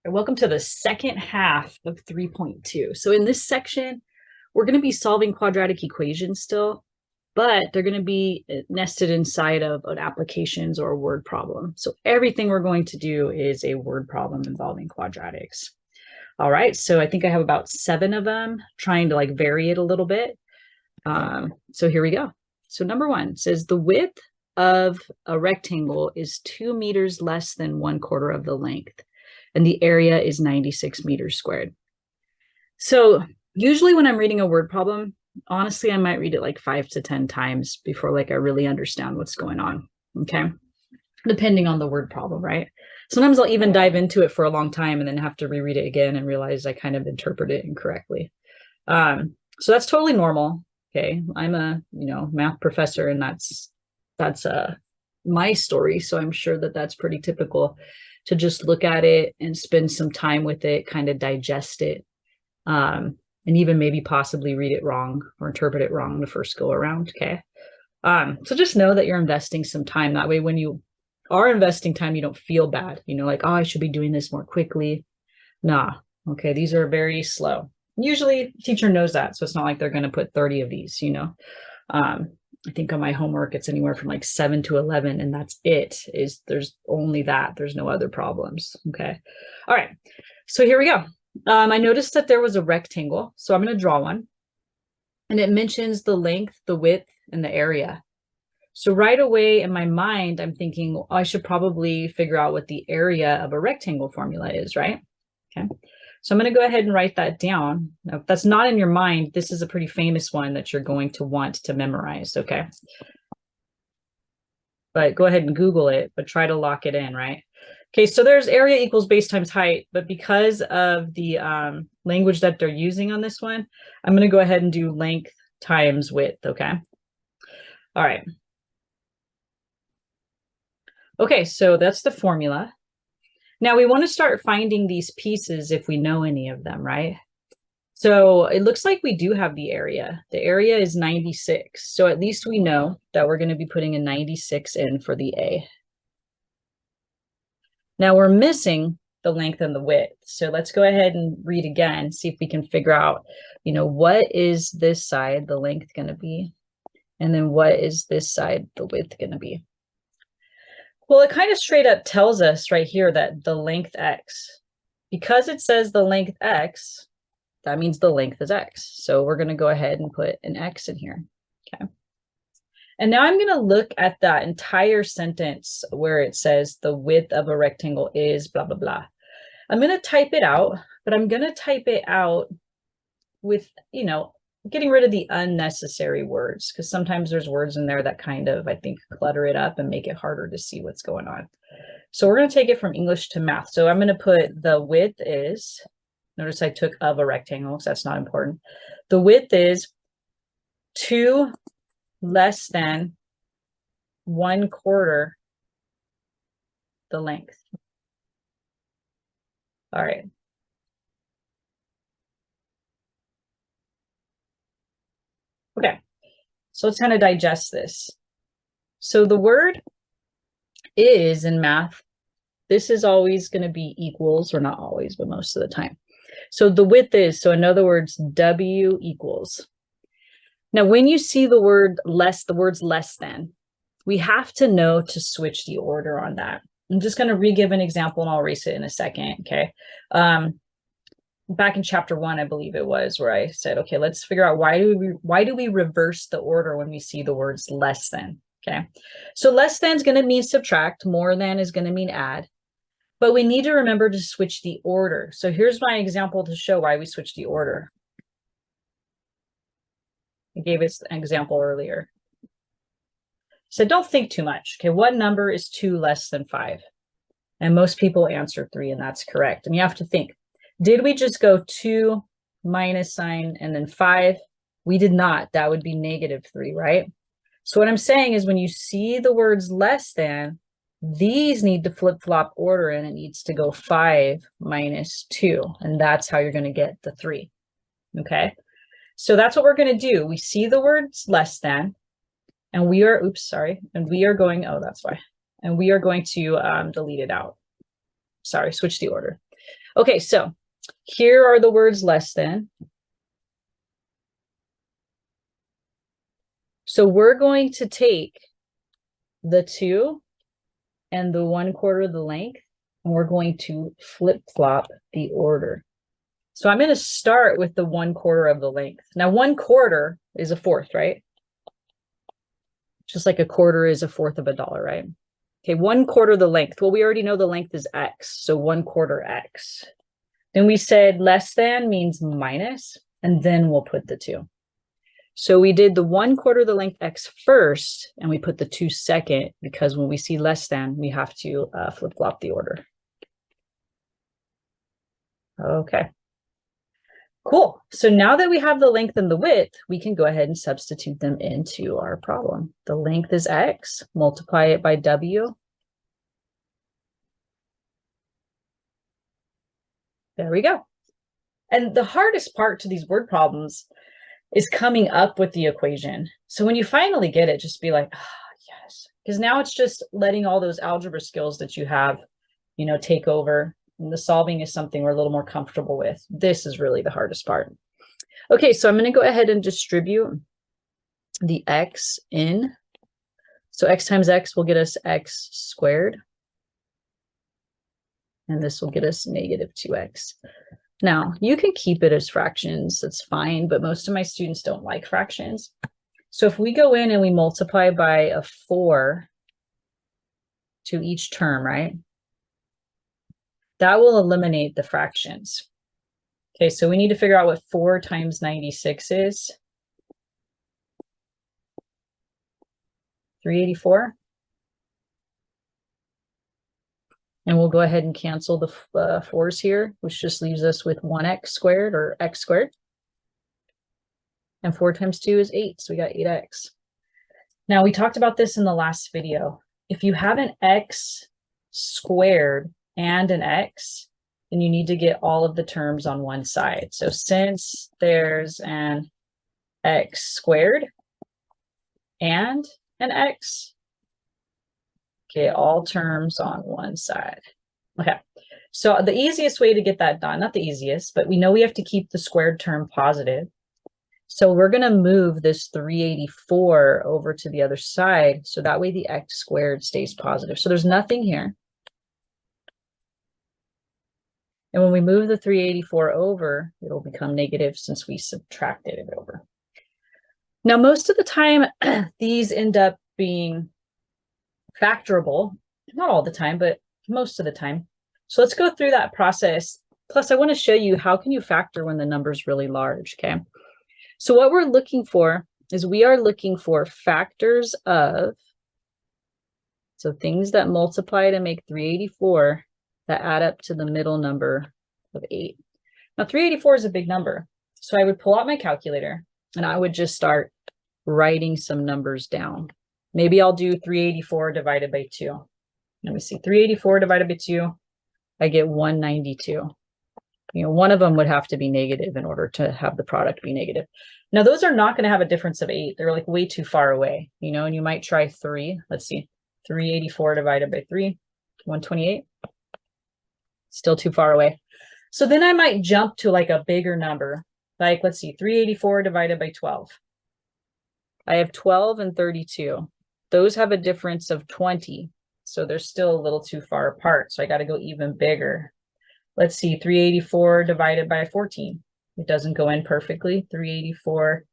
Welcome to the second half of 3.2. So in this section, we're going to be solving quadratic equations still, but they're going to be nested inside of an applications or a word problem. So everything we're going to do is a word problem involving quadratics. All right, so I think I have about 7 of them, trying to vary it a little bit. So here we go. So number 1 says the width of a rectangle is 2 meters less than 1/4 of the length, and the area is 96 meters squared. So usually when I'm reading a word problem, honestly, I might read it like 5 to 10 times before I really understand what's going on, okay? Depending on the word problem, right? Sometimes I'll even dive into it for a long time and then have to reread it again and realize I kind of interpret it incorrectly. So that's totally normal, okay? I'm a, math professor, and that's my story, so I'm sure that that's pretty typical to just look at it and spend some time with it, kind of digest it, and even maybe possibly read it wrong or interpret it wrong the first go around, okay? So just know that you're investing some time. That way, when you are investing time, you don't feel bad, oh, I should be doing this more quickly. Nah, okay, these are very slow. Usually teacher knows that, so it's not like they're going to put 30 of these, I think on my homework, it's anywhere from 7 to 11, and that's it. There's only that. There's no other problems, okay? All right, so here we go. I noticed that there was a rectangle, so I'm going to draw one, and it mentions the length, the width, and the area. So right away in my mind, I'm thinking, I should probably figure out what the area of a rectangle formula is, right? Okay. So I'm going to go ahead and write that down. Now, if that's not in your mind, this is a pretty famous one that you're going to want to memorize, okay? But go ahead and Google it, but try to lock it in, right? Okay, so there's area equals base times height, but because of the language that they're using on this one, I'm going to go ahead and do length times width, okay? All right. Okay, so that's the formula. Now we want to start finding these pieces if we know any of them, right? So it looks like we do have the area. The area is 96. So at least we know that we're going to be putting a 96 in for the A. Now we're missing the length and the width. So let's go ahead and read again, see if we can figure out, what is this side, the length going to be? And then what is this side, the width going to be? Well, it kind of straight up tells us right here that the length x, because it says the length x, that means the length is x. So we're going to go ahead and put an x in here, okay? And now I'm going to look at that entire sentence where it says the width of a rectangle is blah, blah, blah. I'm going to type it out, but I'm going to type it out with, getting rid of the unnecessary words, because sometimes there's words in there that kind of, I think, clutter it up and make it harder to see what's going on. So we're going to take it from English to math. So I'm going to put the width is, notice I took of a rectangle, so that's not important. The width is 2 less than 1/4 the length. All right. Okay, so let's kind of digest this. So the word is in math, this is always going to be equals, or not always, but most of the time. So the width is, so in other words, W equals. Now, when you see the word less, the words less than, we have to know to switch the order on that. I'm just going to re-give an example and I'll erase it in a second, okay? Back in chapter 1, I believe it was, where I said, okay, let's figure out why do we reverse the order when we see the words less than, okay? So less than is going to mean subtract, more than is going to mean add, but we need to remember to switch the order. So here's my example to show why we switch the order. I gave us an example earlier. So don't think too much, okay? What number is 2 less than 5? And most people answer 3, and that's correct. And you have to think, did we just go 2 minus sign and then 5? We did not. That would be -3, right? So what I'm saying is when you see the words less than, these need to flip-flop order, and it needs to go 5 minus 2. And that's how you're going to get the 3, okay? So that's what we're going to do. We see the words less than, and we are, and we are going, oh, that's why. And we are going to delete it out. Sorry, switch the order. Okay, so here are the words less than. So we're going to take the 2 and the 1/4 of the length, and we're going to flip-flop the order. So I'm going to start with the 1/4 of the length. Now 1/4 is a fourth, right? Just like a quarter is a fourth of a dollar, right? Okay, 1/4 of the length. Well, we already know the length is x, so 1/4 x. Then we said less than means minus, and then we'll put the 2. So we did the 1/4 of the length x first, and we put the 2 second, because when we see less than, we have to flip-flop the order. Okay. Cool. So now that we have the length and the width, we can go ahead and substitute them into our problem. The length is x, multiply it by w. There we go. And the hardest part to these word problems is coming up with the equation. So when you finally get it, just be like, oh, yes. Because now it's just letting all those algebra skills that you have, you know, take over. And the solving is something we're a little more comfortable with. This is really the hardest part. Okay, so I'm going to go ahead and distribute the x in. So x times x will get us x squared. And this will get us negative 2x. Now, you can keep it as fractions, that's fine, but most of my students don't like fractions. So if we go in and we multiply by a 4 to each term, right? That will eliminate the fractions. Okay, so we need to figure out what 4 times 96 is. 384. And we'll go ahead and cancel the 4s here, which just leaves us with 1x squared, or x squared. And 4 times 2 is 8, so we got 8x. Now, we talked about this in the last video. If you have an x squared and an x, then you need to get all of the terms on one side. So since there's an x squared and an x, okay, all terms on one side. Okay, so the easiest way to get that done, not the easiest, but we know we have to keep the squared term positive. So we're going to move this 384 over to the other side, so that way the x squared stays positive. So there's nothing here. And when we move the 384 over, it'll become negative since we subtracted it over. Now, most of the time, these end up being factorable. Not all the time, but most of the time. So let's go through that process. Plus, I want to show you how can you factor when the number's really large, okay? So what we're looking for is we are looking for factors of, so things that multiply to make 384 that add up to the middle number of 8. Now, 384 is a big number. So I would pull out my calculator and I would just start writing some numbers down. Maybe I'll do 384 divided by 2. Let me see, 384 divided by 2, I get 192. You know, one of them would have to be negative in order to have the product be negative. Now, those are not going to have a difference of 8. They're like way too far away, you know, and you might try 3. Let's see, 384 divided by 3, 128. Still too far away. So then I might jump to like a bigger number. Like, let's see, 384 divided by 12. I have 12 and 32. Those have a difference of 20. So they're still a little too far apart. So I got to go even bigger. Let's see, 384 divided by 14. It doesn't go in perfectly. 384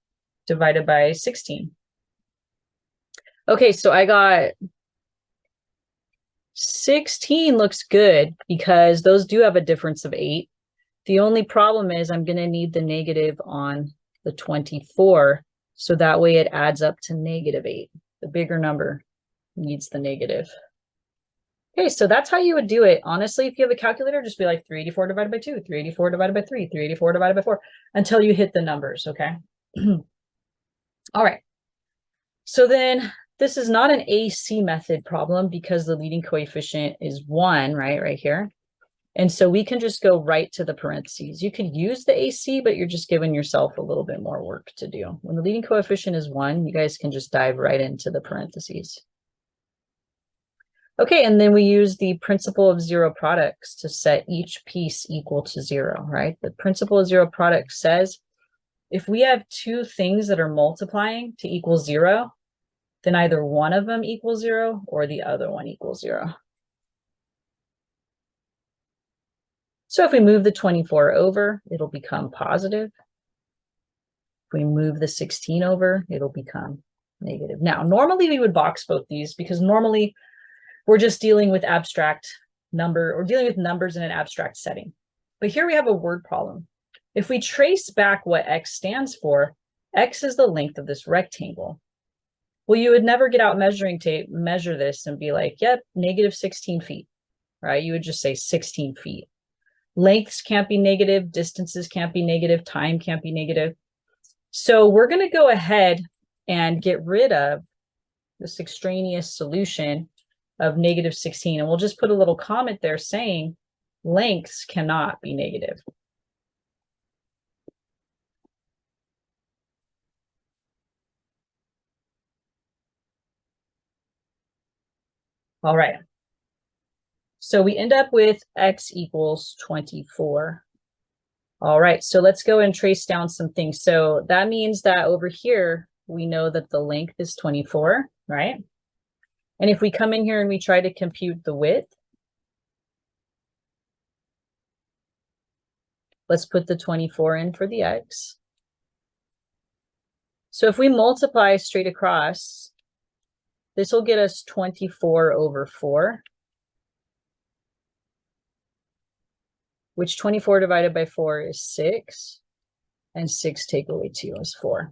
divided by 16. Okay, so I got 16 looks good because those do have a difference of 8. The only problem is I'm going to need the negative on the 24. So that way it adds up to -8. The bigger number needs the negative. Okay, so that's how you would do it. Honestly, if you have a calculator, just be like 384 divided by 2, 384 divided by 3, 384 divided by 4, until you hit the numbers, okay? All right. So then this is not an AC method problem because the leading coefficient is 1, right here. And so we can just go right to the parentheses. You could use the AC, but you're just giving yourself a little bit more work to do. When the leading coefficient is 1, you guys can just dive right into the parentheses. Okay, and then we use the principle of zero products to set each piece equal to zero, right? The principle of zero products says if we have two things that are multiplying to equal zero, then either one of them equals zero or the other one equals zero. So if we move the 24 over, it'll become positive. If we move the 16 over, it'll become negative. Now, normally we would box both these because normally we're just dealing with abstract number or dealing with numbers in an abstract setting. But here we have a word problem. If we trace back what X stands for, X is the length of this rectangle. Well, you would never get out measuring tape, measure this and be like, yep, negative 16 feet, right? You would just say 16 feet. Lengths can't be negative, distances can't be negative, time can't be negative. So we're going to go ahead and get rid of this extraneous solution of negative 16. And we'll just put a little comment there saying lengths cannot be negative. All right. So we end up with X equals 24. All right, so let's go and trace down some things. So that means that over here, we know that the length is 24, right? And if we come in here and we try to compute the width, let's put the 24 in for the X. So if we multiply straight across, this will get us 24 over 4, which 24 divided by 4 is 6, and 6 take away 2 is 4.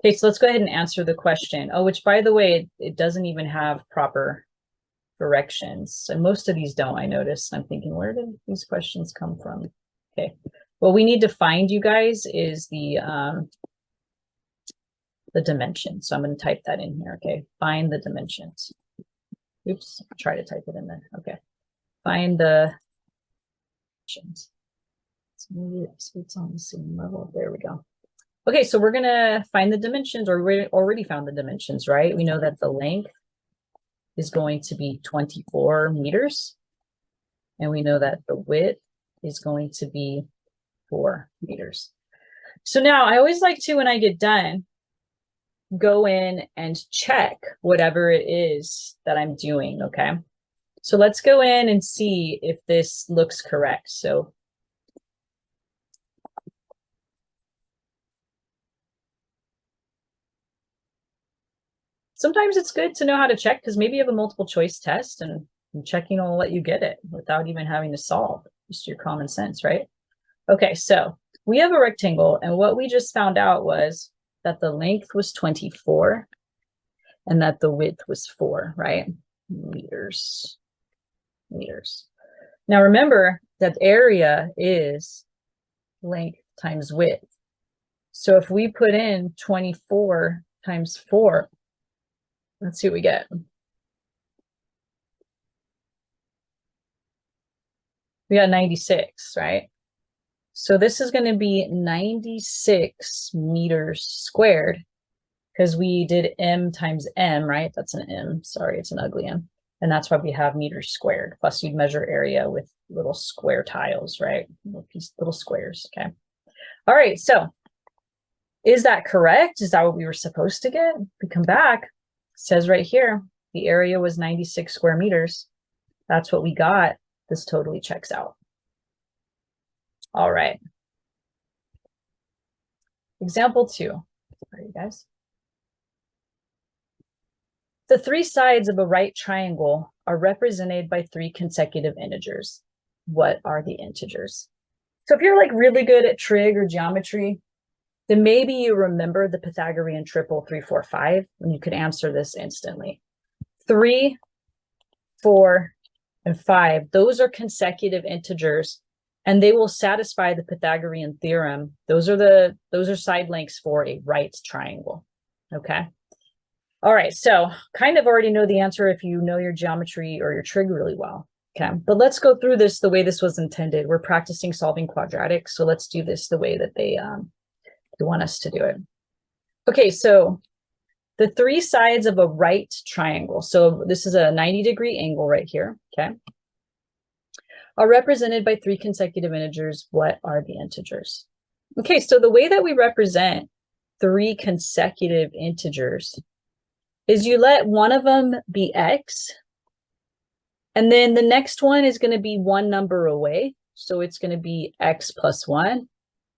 Okay, so let's go ahead and answer the question. Oh, which by the way, it doesn't even have proper directions. And most of these don't, I noticed. I'm thinking, where did these questions come from? Okay, what we need to find, you guys, is the dimension. So I'm going to type that in here. Okay, find the dimensions. Oops, try to type it in there. Okay, find the dimensions. So maybe it's on the same level. There we go. Okay, so we're going to find the dimensions, or we already found the dimensions, right? We know that the length is going to be 24 meters. And we know that the width is going to be 4 meters. So now I always like to, when I get done, go in and check whatever it is that I'm doing, okay? So let's go in and see if this looks correct. So sometimes it's good to know how to check because maybe you have a multiple choice test and checking will let you get it without even having to solve. Just your common sense, right? Okay, so we have a rectangle, and what we just found out was that the length was 24 and that the width was 4, right? Meters. Now remember that area is length times width. So if we put in 24 times 4, let's see what we get. We got 96, right? So this is going to be 96 meters squared because we did m times m, right? That's an m. Sorry, it's an ugly m. And that's why we have meters squared. Plus you'd measure area with little square tiles, right? Little squares, okay? All right, so is that correct? Is that what we were supposed to get? We come back, it says right here, the area was 96 square meters. That's what we got. This totally checks out. All right. Example 2. All right, guys. The 3 sides of a right triangle are represented by 3 consecutive integers. What are the integers? So if you're like really good at trig or geometry, then maybe you remember the Pythagorean triple 3, 4, 5, and you could answer this instantly. 3, 4, and 5, those are consecutive integers, and they will satisfy the Pythagorean theorem. Those are side lengths for a right triangle. Okay. All right, so kind of already know the answer if you know your geometry or your trig really well. Okay, but let's go through this the way this was intended. We're practicing solving quadratics, so let's do this the way that they want us to do it. Okay, so The three sides of a right triangle, so this is a 90-degree angle right here, okay, are represented by three consecutive integers. What are the integers? Okay, so the way that we represent three consecutive integers is you let one of them be x, and then the next one is going to be one number away. So it's going to be x plus 1.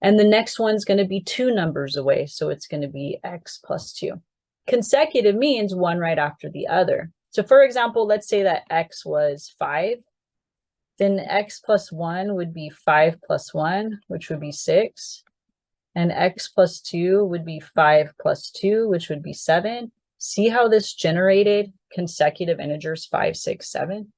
And the next one's going to be two numbers away. So it's going to be x plus 2. Consecutive means one right after the other. So for example, let's say that x was 5. Then x plus 1 would be 5 plus 1, which would be 6. And x plus 2 would be 5 plus 2, which would be 7. See how this generated consecutive integers 5, 6, 7?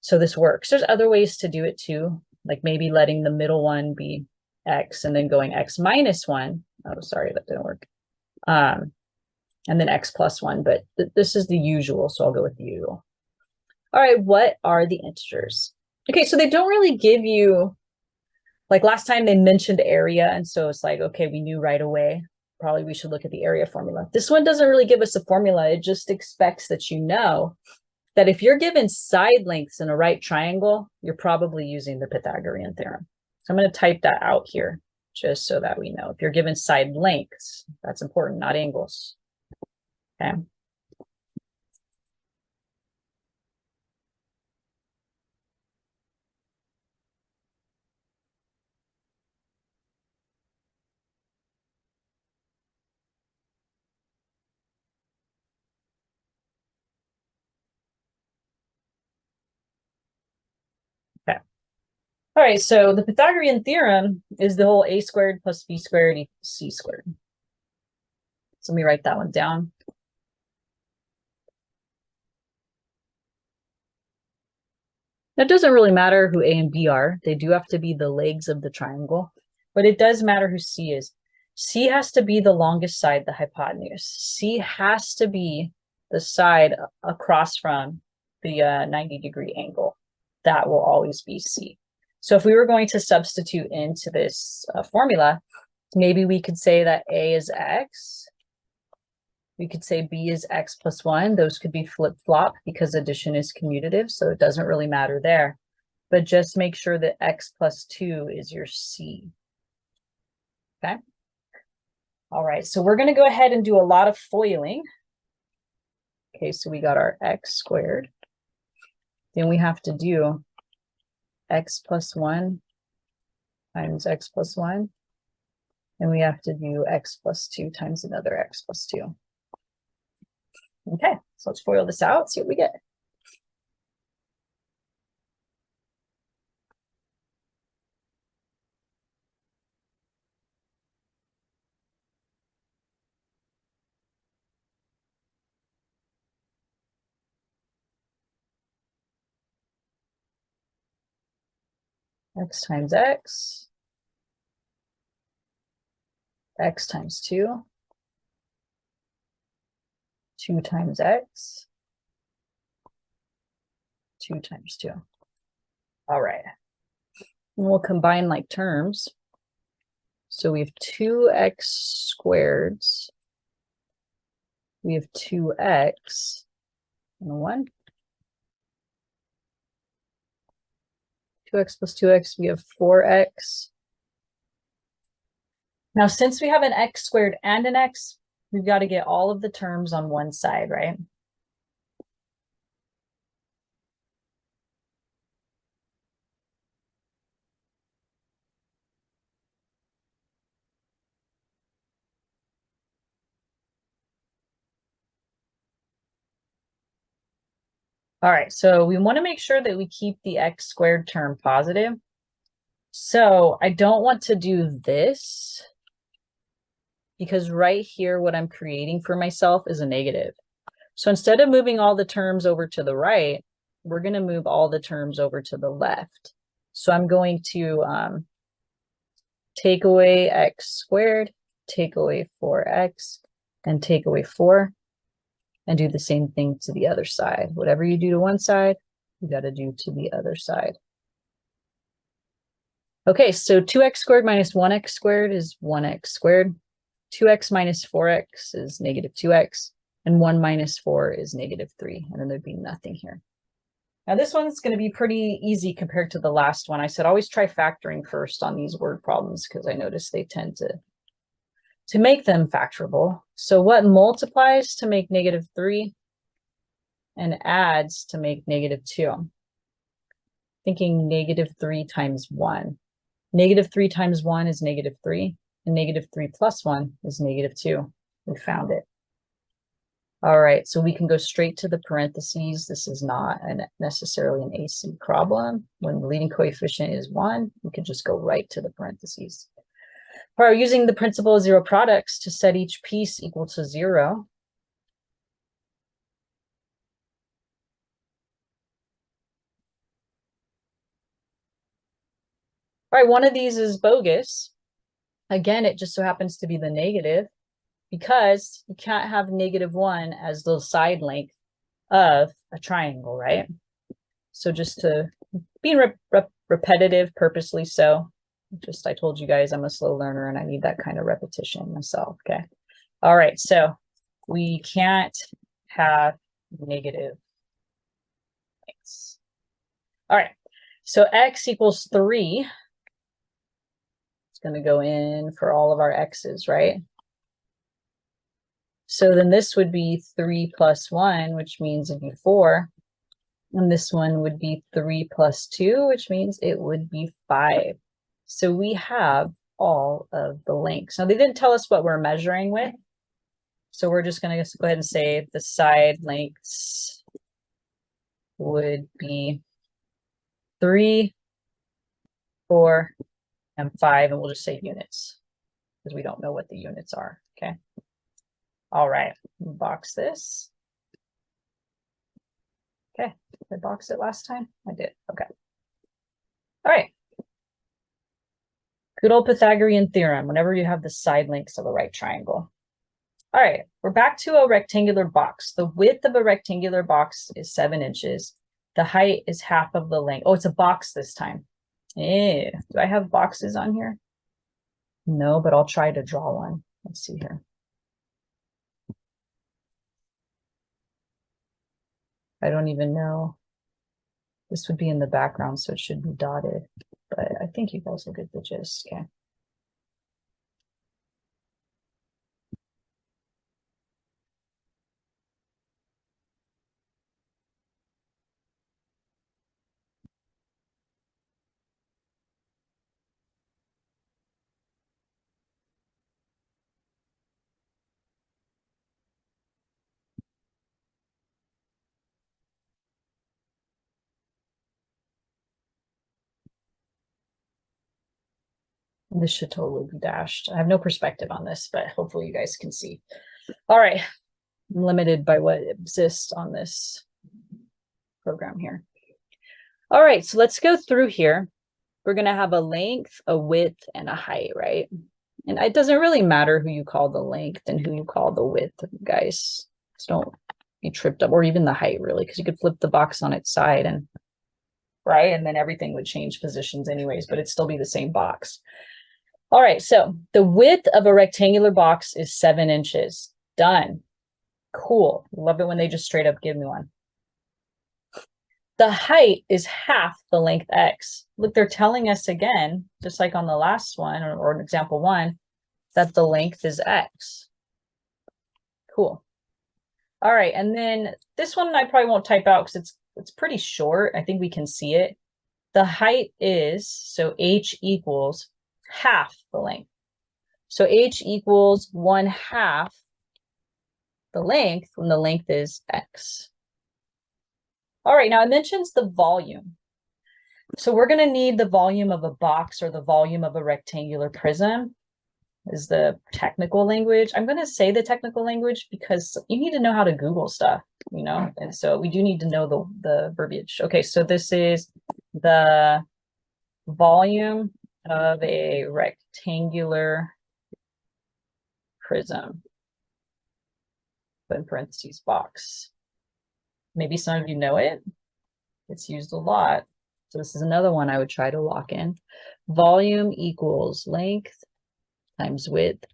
So this works. There's other ways to do it too, like maybe letting the middle one be x and then going x minus 1. Oh, sorry, that didn't work. And then x plus 1, but this is the usual, so I'll go with the usual. All right, what are the integers? Okay, so they don't really give you, like last time they mentioned area, and so it's like, okay, we knew right away, probably we should look at the area formula. This one doesn't really give us a formula. It just expects that you know that if you're given side lengths in a right triangle, you're probably using the Pythagorean theorem. So I'm going to type that out here just so that we know. If you're given side lengths, that's important, not angles. Okay. Okay. All right, so the Pythagorean theorem is the whole a squared plus b squared equals c squared. So let me write that one down. That doesn't really matter who A and B are. They do have to be the legs of the triangle, but it does matter who C is. C has to be the longest side, the hypotenuse. C has to be the side across from the 90-degree angle. That will always be C. So if we were going to substitute into this formula, maybe we could say that A is x. We could say B is x plus 1. Those could be flip-flop because addition is commutative, so it doesn't really matter there. But just make sure that x plus 2 is your C. Okay? All right, so we're going to go ahead and do a lot of foiling. Okay, so we got our x squared. Then we have to do x plus 1 times x plus 1. And we have to do x plus 2 times another x plus 2. Okay, so let's FOIL this out, see what we get. X times x, x times 2, 2 times x, 2 times 2. All right. And we'll combine like terms. So we have 2x squareds. We have 2x and 1. 2x plus 2x, we have 4x. Now, since we have an x squared and an x, we've got to get all of the terms on one side, right? All right, so we want to make sure that we keep the x squared term positive. So I don't want to do this because right here, what I'm creating for myself is a negative. So instead of moving all the terms over to the right, we're going to move all the terms over to the left. So I'm going to take away x squared, take away 4x, and take away 4, and do the same thing to the other side. Whatever you do to one side, you got to do to the other side. Okay, so 2x squared minus 1x squared is 1x squared. 2x minus 4x is negative 2x, and 1 minus 4 is negative 3, and then there'd be nothing here. Now this one's going to be pretty easy compared to the last one. I said always try factoring first on these word problems because I notice they tend to make them factorable. So what multiplies to make negative 3 and adds to make negative 2? I'm thinking negative 3 times 1. Negative 3 times 1 is negative 3, and negative 3 plus 1 is negative 2. We found it. All right, so we can go straight to the parentheses. This is not necessarily an AC problem. When the leading coefficient is 1, we can just go right to the parentheses. All right, using the principle of zero products to set each piece equal to 0. All right, one of these is bogus. Again, it just so happens to be the negative, because you can't have -1 as the side length of a triangle, right? So just to be repetitive purposely so. Just I told you guys I'm a slow learner and I need that kind of repetition myself, okay? All right, so we can't have negative x. All right, so x equals 3. It's going to go in for all of our x's, right? So then this would be 3 plus 1, which means it'd be 4. And this one would be 3 plus 2, which means it would be 5. So we have all of the lengths. Now, they didn't tell us what we're measuring with. So we're just going to go ahead and say the side lengths would be 3, 4, and 5. And we'll just say units because we don't know what the units are. Okay. All right, box this. Okay, did I box it last time? I did, okay. All right. Good old Pythagorean theorem, whenever you have the side lengths of a right triangle. All right, we're back to a rectangular box. The width of a rectangular box is 7 inches. The height is half of the length. Oh, it's a box this time. Do I have boxes on here? No, but I'll try to draw one. Let's see here. I don't even know. This would be in the background, so it should be dotted. But I think you guys will get the gist, okay? This should totally be dashed. I have no perspective on this, but hopefully you guys can see. All right, I'm limited by what exists on this program here. All right, so let's go through here. We're going to have a length, a width, and a height, right? And it doesn't really matter who you call the length and who you call the width, guys. Just don't be tripped up, or even the height, really, because you could flip the box on its side and right, and then everything would change positions anyways, but it'd still be the same box. All right, so the width of a rectangular box is 7 inches. Done. Cool. Love it when they just straight up give me one. The height is half the length x. Look, they're telling us again, just like on the last one, or example 1, that the length is x. Cool. All right, and then this one I probably won't type out because it's pretty short. I think we can see it. The height is, so h equals half the length. So h equals 1/2 the length when the length is x. All right, now it mentions the volume. So we're going to need the volume of a box or the volume of a rectangular prism is the technical language. I'm going to say the technical language because you need to know how to Google stuff, you know, and so we do need to know the verbiage. Okay, so this is the volume of a rectangular prism, put in parentheses, box. Maybe some of you know it. It's used a lot. So this is another one I would try to lock in. Volume equals length times width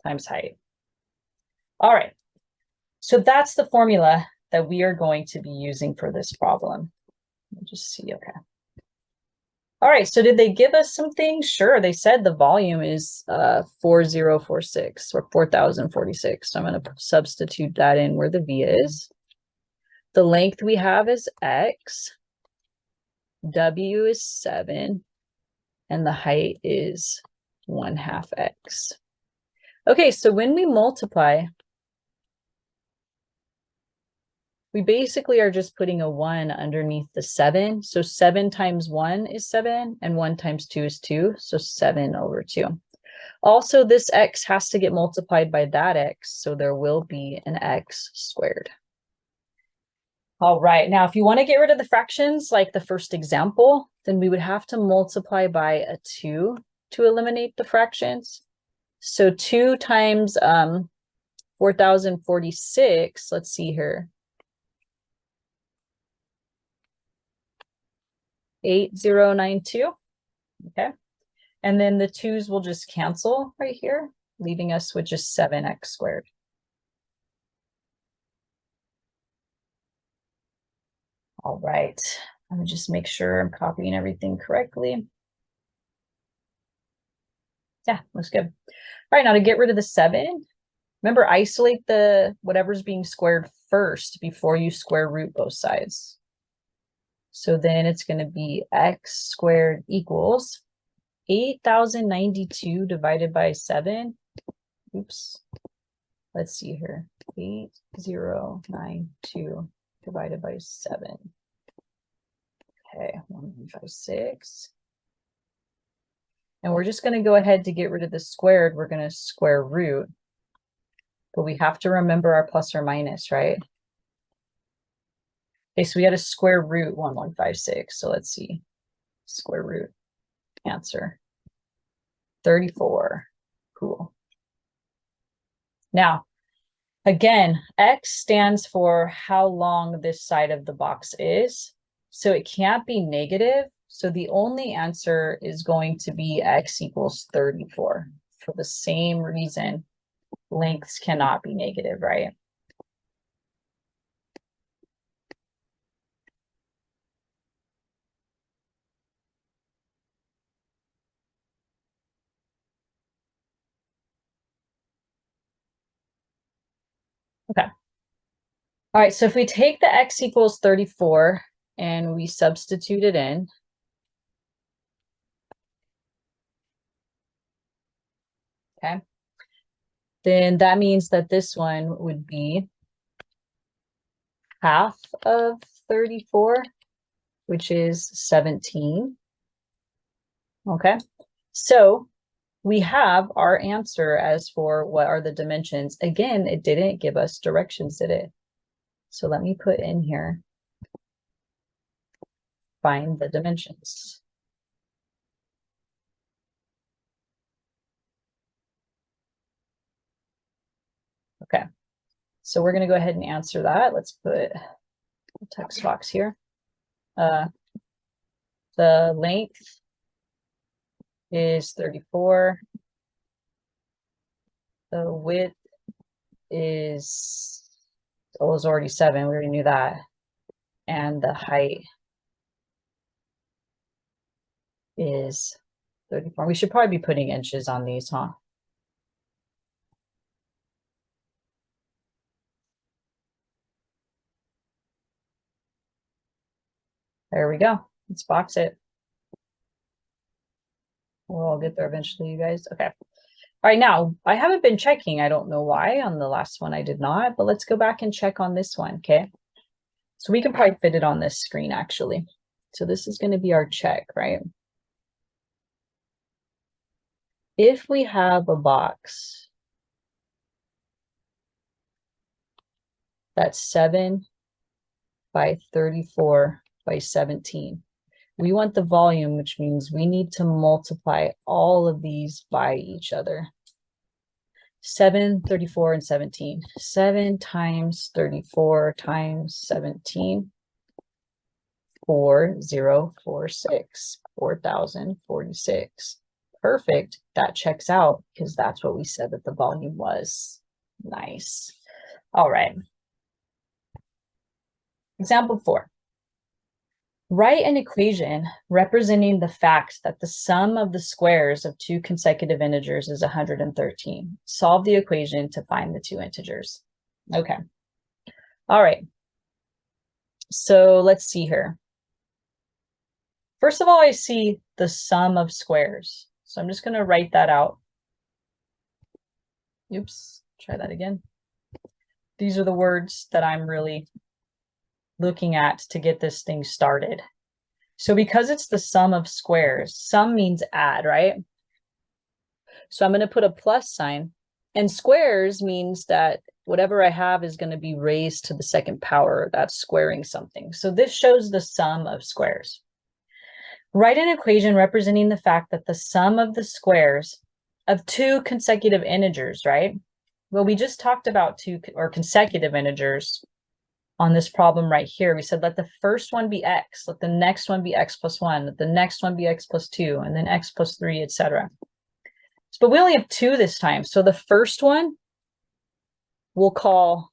times height. All right. So that's the formula that we are going to be using for this problem. We'll just see, okay. All right, so did they give us something? Sure, they said the volume is 4046 or 4046. So I'm going to substitute that in where the V is. The length we have is X, W is 7, and the height is 1/2 X. Okay, so when we multiply, we basically are just putting a 1 underneath the 7. So 7 times 1 is 7, and 1 times 2 is 2. So 7/2. Also, this x has to get multiplied by that x, so there will be an x squared. All right, now if you want to get rid of the fractions like the first example, then we would have to multiply by a 2 to eliminate the fractions. So 2 times 4046, let's see here. 8092, okay? And then the 2's will just cancel right here, leaving us with just 7x squared. All right, let me just make sure I'm copying everything correctly. Yeah, looks good. All right, now to get rid of the 7, remember, isolate the whatever's being squared first before you square root both sides. So then it's going to be x squared equals 8092 divided by 7. Oops. Let's see here. 8092 divided by 7. Okay, 156. And we're just going to go ahead to get rid of the squared. We're going to square root. But we have to remember our plus or minus, right? Okay, so we had a square root 1156. So let's see. Square root. Answer. 34. Cool. Now, again, X stands for how long this side of the box is. So it can't be negative. So the only answer is going to be X equals 34. For the same reason, lengths cannot be negative, right? Okay. All right, so if we take the X equals 34 and we substitute it in, okay, then that means that this one would be half of 34, which is 17. Okay, so we have our answer as for what are the dimensions. Again, it didn't give us directions, did it? So let me put in here, find the dimensions. Okay, so we're going to go ahead and answer that. Let's put a text box here. The length is 34. The width is, it was already 7. We already knew that. And the height is 34. We should probably be putting inches on these, huh? There we go. Let's box it. We'll all get there eventually, you guys. Okay. All right, now, I haven't been checking. I don't know why. On the last one, I did not. But let's go back and check on this one, okay? So we can probably fit it on this screen, actually. So this is going to be our check, right? If we have a box that's 7 by 34 by 17, we want the volume, which means we need to multiply all of these by each other. 7, 34, and 17. 7 times 34 times 17. 4046. 4046. Perfect. That checks out because that's what we said that the volume was. Nice. All right. Example 4. Write an equation representing the fact that the sum of the squares of two consecutive integers is 113. Solve the equation to find the two integers. Okay. All right. So let's see here. First of all, I see the sum of squares. So I'm just going to write that out. Oops, try that again. These are the words that I'm really looking at to get this thing started. So because it's the sum of squares, sum means add, right? So I'm going to put a plus sign, and squares means that whatever I have is going to be raised to the second power. That's squaring something. So this shows the sum of squares. Write an equation representing the fact that the sum of the squares of two consecutive integers, right? Well, we just talked about two or consecutive integers on this problem right here. We said let the first one be x, let the next one be x plus 1, let the next one be x plus 2, and then x plus 3, etc. But we only have 2 this time. So the first one we'll call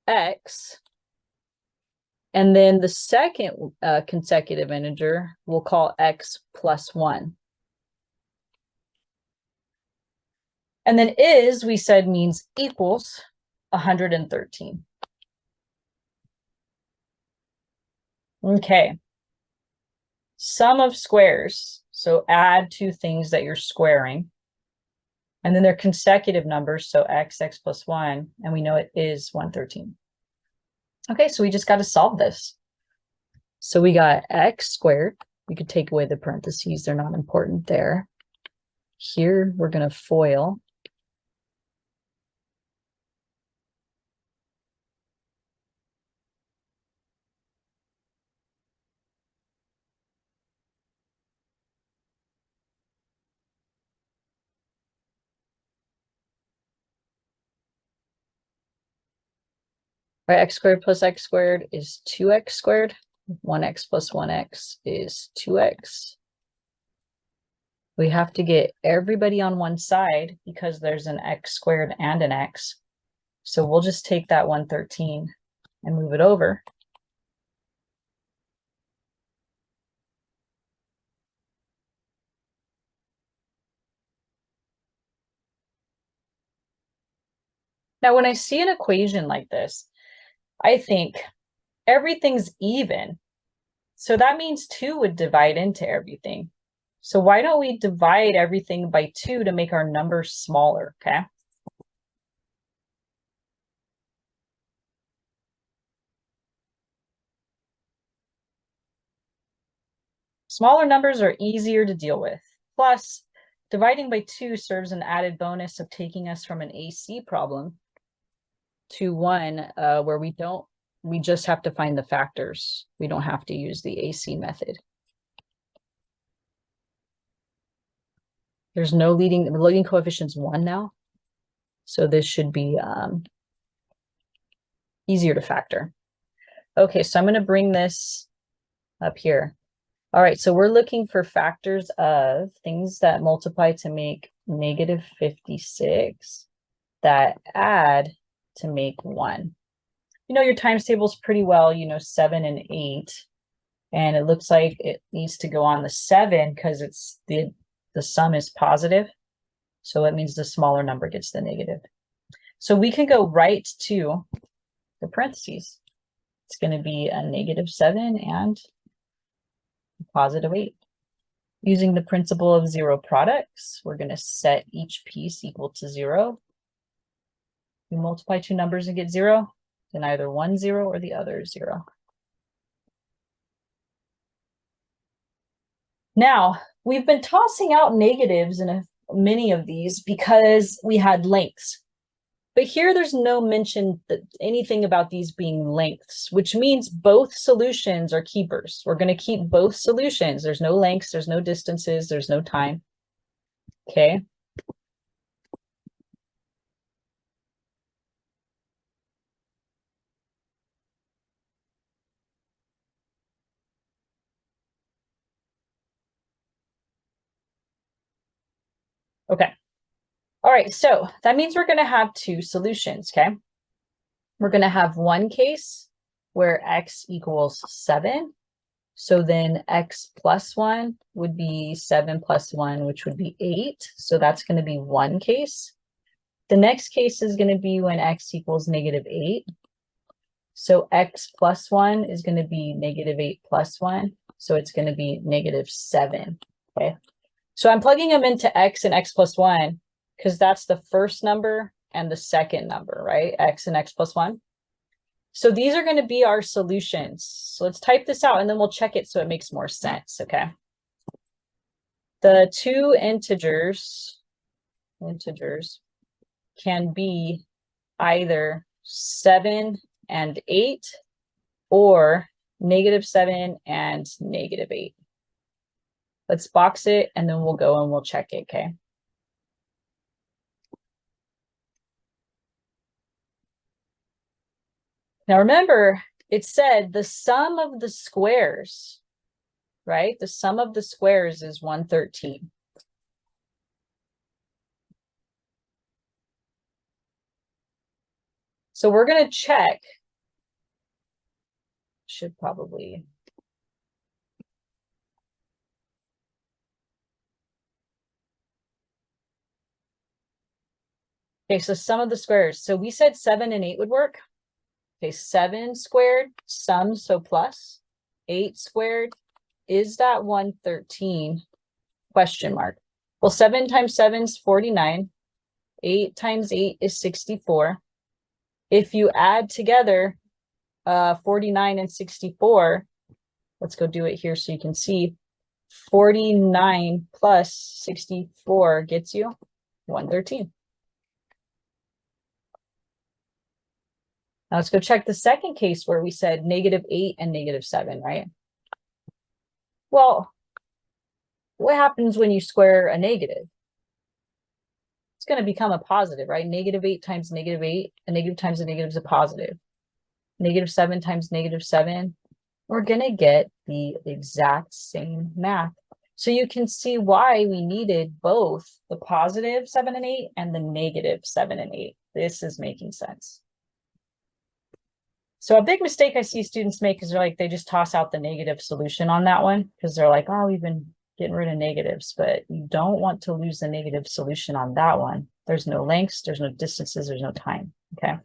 x, and then the second consecutive integer we'll call x plus 1. And then is, we said, means equals 113. Okay. Sum of squares. So add two things that you're squaring. And then they're consecutive numbers. So x plus 1. And we know it is 113. Okay, so we just got to solve this. So we got x squared. We could take away the parentheses. They're not important there. Here, we're going to FOIL. Right, x squared plus x squared is 2x squared. 1x plus 1x is 2x. We have to get everybody on one side because there's an x squared and an x. So we'll just take that 113 and move it over. Now, when I see an equation like this, I think everything's even. So that means 2 would divide into everything. So why don't we divide everything by 2 to make our numbers smaller, okay? Smaller numbers are easier to deal with. Plus, dividing by 2 serves an added bonus of taking us from an AC problem to one where we just have to find the factors. We don't have to use the AC method. There's no the leading coefficient's 1 now. So this should be easier to factor. Okay, so I'm going to bring this up here. All right, so we're looking for factors of things that multiply to make negative 56 that add to make 1. You know your times tables pretty well, you know 7 and 8. And it looks like it needs to go on the 7 because it's the sum is positive. So it means the smaller number gets the negative. So we can go right to the parentheses. It's going to be a negative 7 and a positive 8. Using the principle of zero products, we're going to set each piece equal to 0. You multiply two numbers and get 0, then either one 0 or the other 0. Now, we've been tossing out negatives in many of these because we had lengths. But here there's no mention that anything about these being lengths, which means both solutions are keepers. We're going to keep both solutions. There's no lengths, there's no distances, there's no time. Okay. Okay. All right, so that means we're going to have two solutions, okay? We're going to have one case where x equals 7. So then x plus 1 would be 7 plus 1, which would be 8. So that's going to be one case. The next case is going to be when x equals -8. So x plus 1 is going to be -8 plus 1. So it's going to be -7. Okay. So I'm plugging them into x and x plus 1 because that's the first number and the second number, right? X and x plus 1. So these are going to be our solutions. So let's type this out and then we'll check it so it makes more sense, okay? The two integers can be either 7 and 8 or -7 and -8. Let's box it and then we'll go and we'll check it, okay? Now remember, it said the sum of the squares, right? The sum of the squares is 113. So we're going to check. Should probably. Okay, so sum of the squares. So we said 7 and 8 would work. Okay, 7 squared, sum, so plus. 8 squared, is that 113? Question mark. Well, 7 times 7 is 49. 8 times 8 is 64. If you add together 49 and 64, let's go do it here so you can see. 49 plus 64 gets you 113. Now let's go check the second case where we said -8 and -7, right? Well, what happens when you square a negative? It's going to become a positive, right? -8 times -8, a negative times a negative is a positive. -7 times -7, we're going to get the exact same math. So you can see why we needed both the positive 7 and 8 and the -7 and 8. This is making sense. So a big mistake I see students make is they just toss out the negative solution on that one because they're like, oh, we've been getting rid of negatives, but you don't want to lose the negative solution on that one. There's no lengths, there's no distances, there's no time, okay?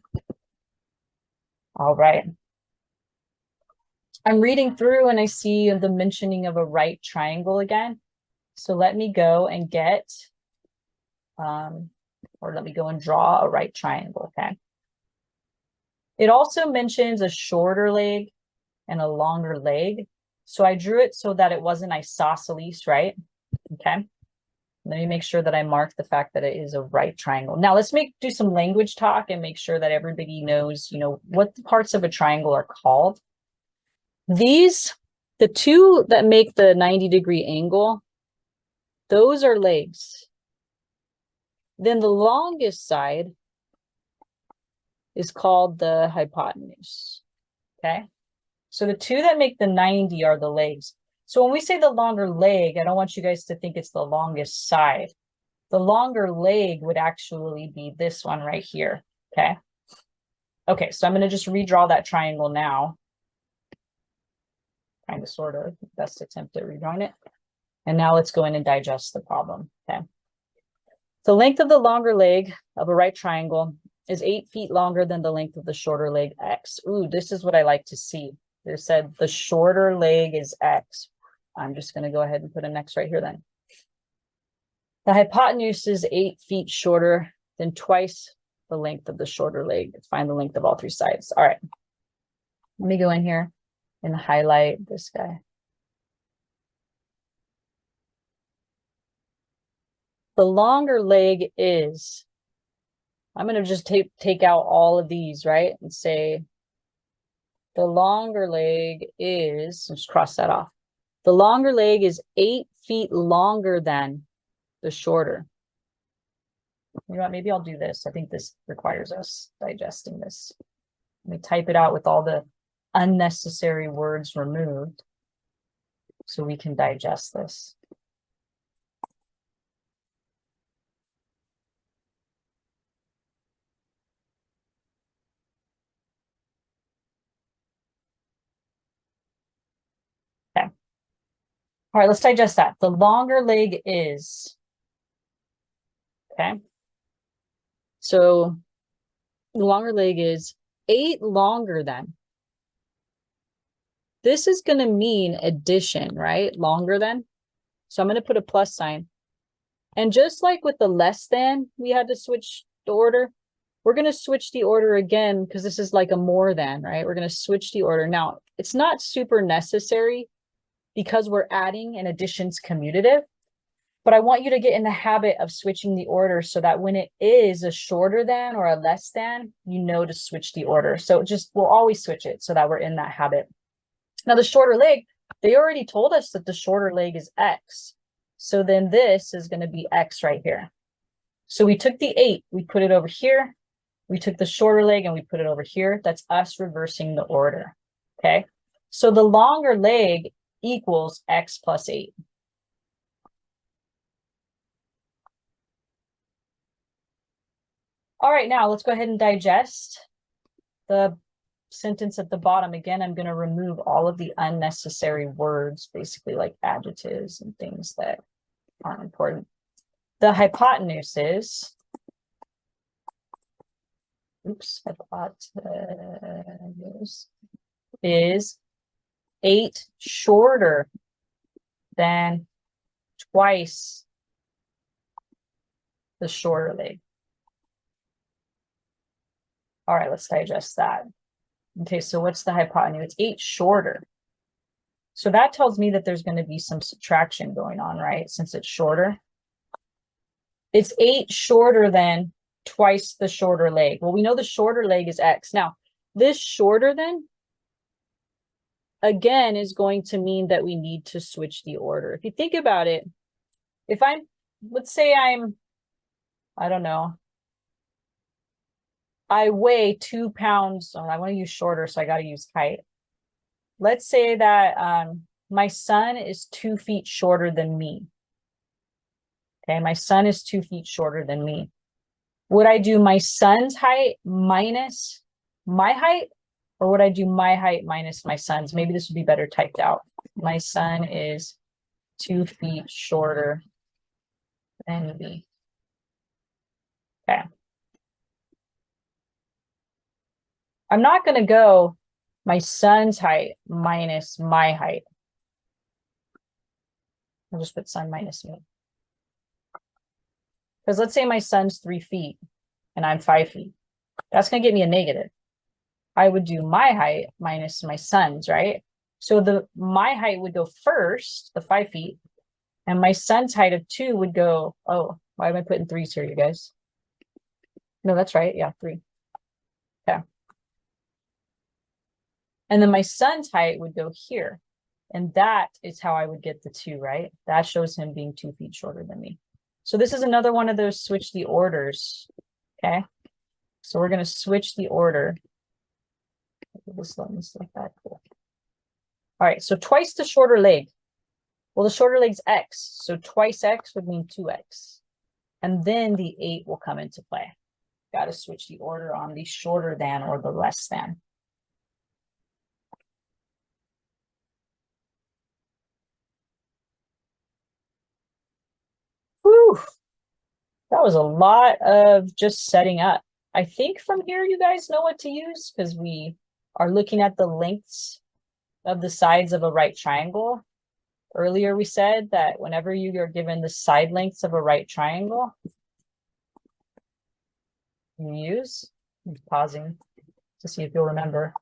All right. I'm reading through and I see the mentioning of a right triangle again. So let me go and get, or let me go and draw a right triangle, okay? It also mentions a shorter leg and a longer leg. So I drew it so that it wasn't isosceles, right? Okay. Let me make sure that I mark the fact that it is a right triangle. Now let's do some language talk and make sure that everybody knows, what the parts of a triangle are called. These, the two that make the 90-degree angle, those are legs. Then the longest side is called the hypotenuse, okay? So the two that make the 90 are the legs. So when we say the longer leg, I don't want you guys to think it's the longest side. The longer leg would actually be this one right here, okay? Okay, so I'm going to just redraw that triangle now. Kind of, sort of, best attempt at redrawing it. And now let's go in and digest the problem, okay? The length of the longer leg of a right triangle is 8 feet longer than the length of the shorter leg, x. Ooh, this is what I like to see. They said the shorter leg is x. I'm just going to go ahead and put an x right here then. The hypotenuse is 8 feet shorter than twice the length of the shorter leg. Find the length of all three sides. All right. Let me go in here and highlight this guy. The longer leg is, I'm going to just take out all of these, right? And say the longer leg is, just cross that off. The longer leg is 8 feet longer than the shorter. You know what? Maybe I'll do this. I think this requires us digesting this. Let me type it out with all the unnecessary words removed so we can digest this. All right, let's digest that. The longer leg is, okay. So the longer leg is 8 longer than. This is going to mean addition, right? Longer than. So I'm going to put a plus sign. And just like with the less than, we had to switch the order. We're going to switch the order again because this is like a more than, right? We're going to switch the order. Now, it's not super necessary because we're adding and addition's commutative, but I want you to get in the habit of switching the order so that when it is a shorter than or a less than, you know to switch the order. So just, we'll always switch it so that we're in that habit. Now the shorter leg, they already told us that the shorter leg is X. So then this is going to be X right here. So we took the 8, we put it over here. We took the shorter leg and we put it over here. That's us reversing the order. Okay. So the longer leg equals X plus 8. All right, now let's go ahead and digest the sentence at the bottom. Again, I'm going to remove all of the unnecessary words, basically like adjectives and things that aren't important. The hypotenuse is, hypotenuse is 8 shorter than twice the shorter leg. All right, let's digest that. Okay, so what's the hypotenuse? It's 8 shorter. So that tells me that there's going to be some subtraction going on, right? Since it's shorter. It's 8 shorter than twice the shorter leg. Well, we know the shorter leg is X. Now, this shorter than, again, is going to mean that we need to switch the order. If you think about it, if I'm, let's say I don't know, I weigh 2 pounds. Oh, I want to use shorter, so I got to use height. Let's say that my son is 2 feet shorter than me. Okay, my son is 2 feet shorter than me. Would I do my son's height minus my height? Or would I do my height minus my son's? Maybe this would be better typed out. My son is 2 feet shorter than me. Okay. I'm not going to go my son's height minus my height. I'll just put son minus me. Because let's say my son's 3 feet and I'm 5 feet. That's going to get me a negative. I would do my height minus my son's, right? So my height would go first, the 5 feet, and my son's height of 2 would go, oh, why am I putting 3s here, you guys? No, that's right. Yeah, 3. Okay. And then my son's height would go here. And that is how I would get the 2, right? That shows him being 2 feet shorter than me. So this is another one of those switch the orders. Okay. So we're going to switch the order. This one's like that. Cool. All right. So twice the shorter leg. Well, the shorter leg's X. So twice X would mean 2X. And then the 8 will come into play. Got to switch the order on the shorter than or the less than. Whew. That was a lot of just setting up. I think from here you guys know what to use because we are looking at the lengths of the sides of a right triangle. Earlier we said that whenever you are given the side lengths of a right triangle, you use, I'm pausing to see if you'll remember.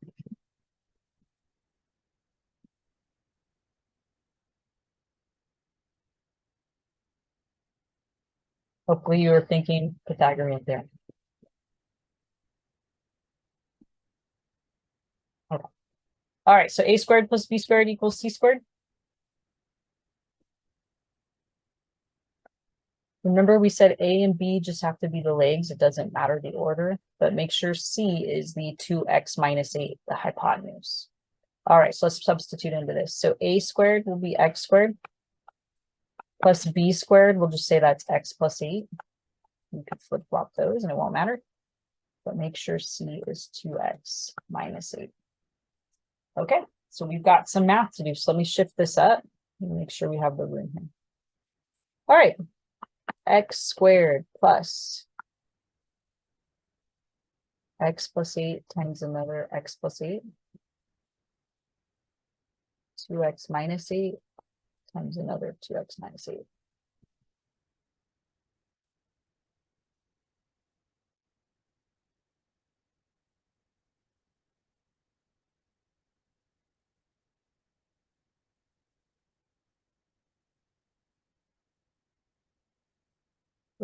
Hopefully you were thinking Pythagorean Theorem. Okay. All right, so a squared plus b squared equals c squared. Remember we said a and b just have to be the legs. It doesn't matter the order, but make sure c is the 2x minus 8, the hypotenuse. All right, so let's substitute into this. So a squared will be x squared plus b squared. We'll just say that's x plus 8. You could flip-flop those and it won't matter. But make sure c is 2x minus 8. Okay, so we've got some math to do. So let me shift this up. Make sure we have the room here. All right, x squared plus x plus 8 times another x plus 8. 2x minus 8 times another 2x minus 8.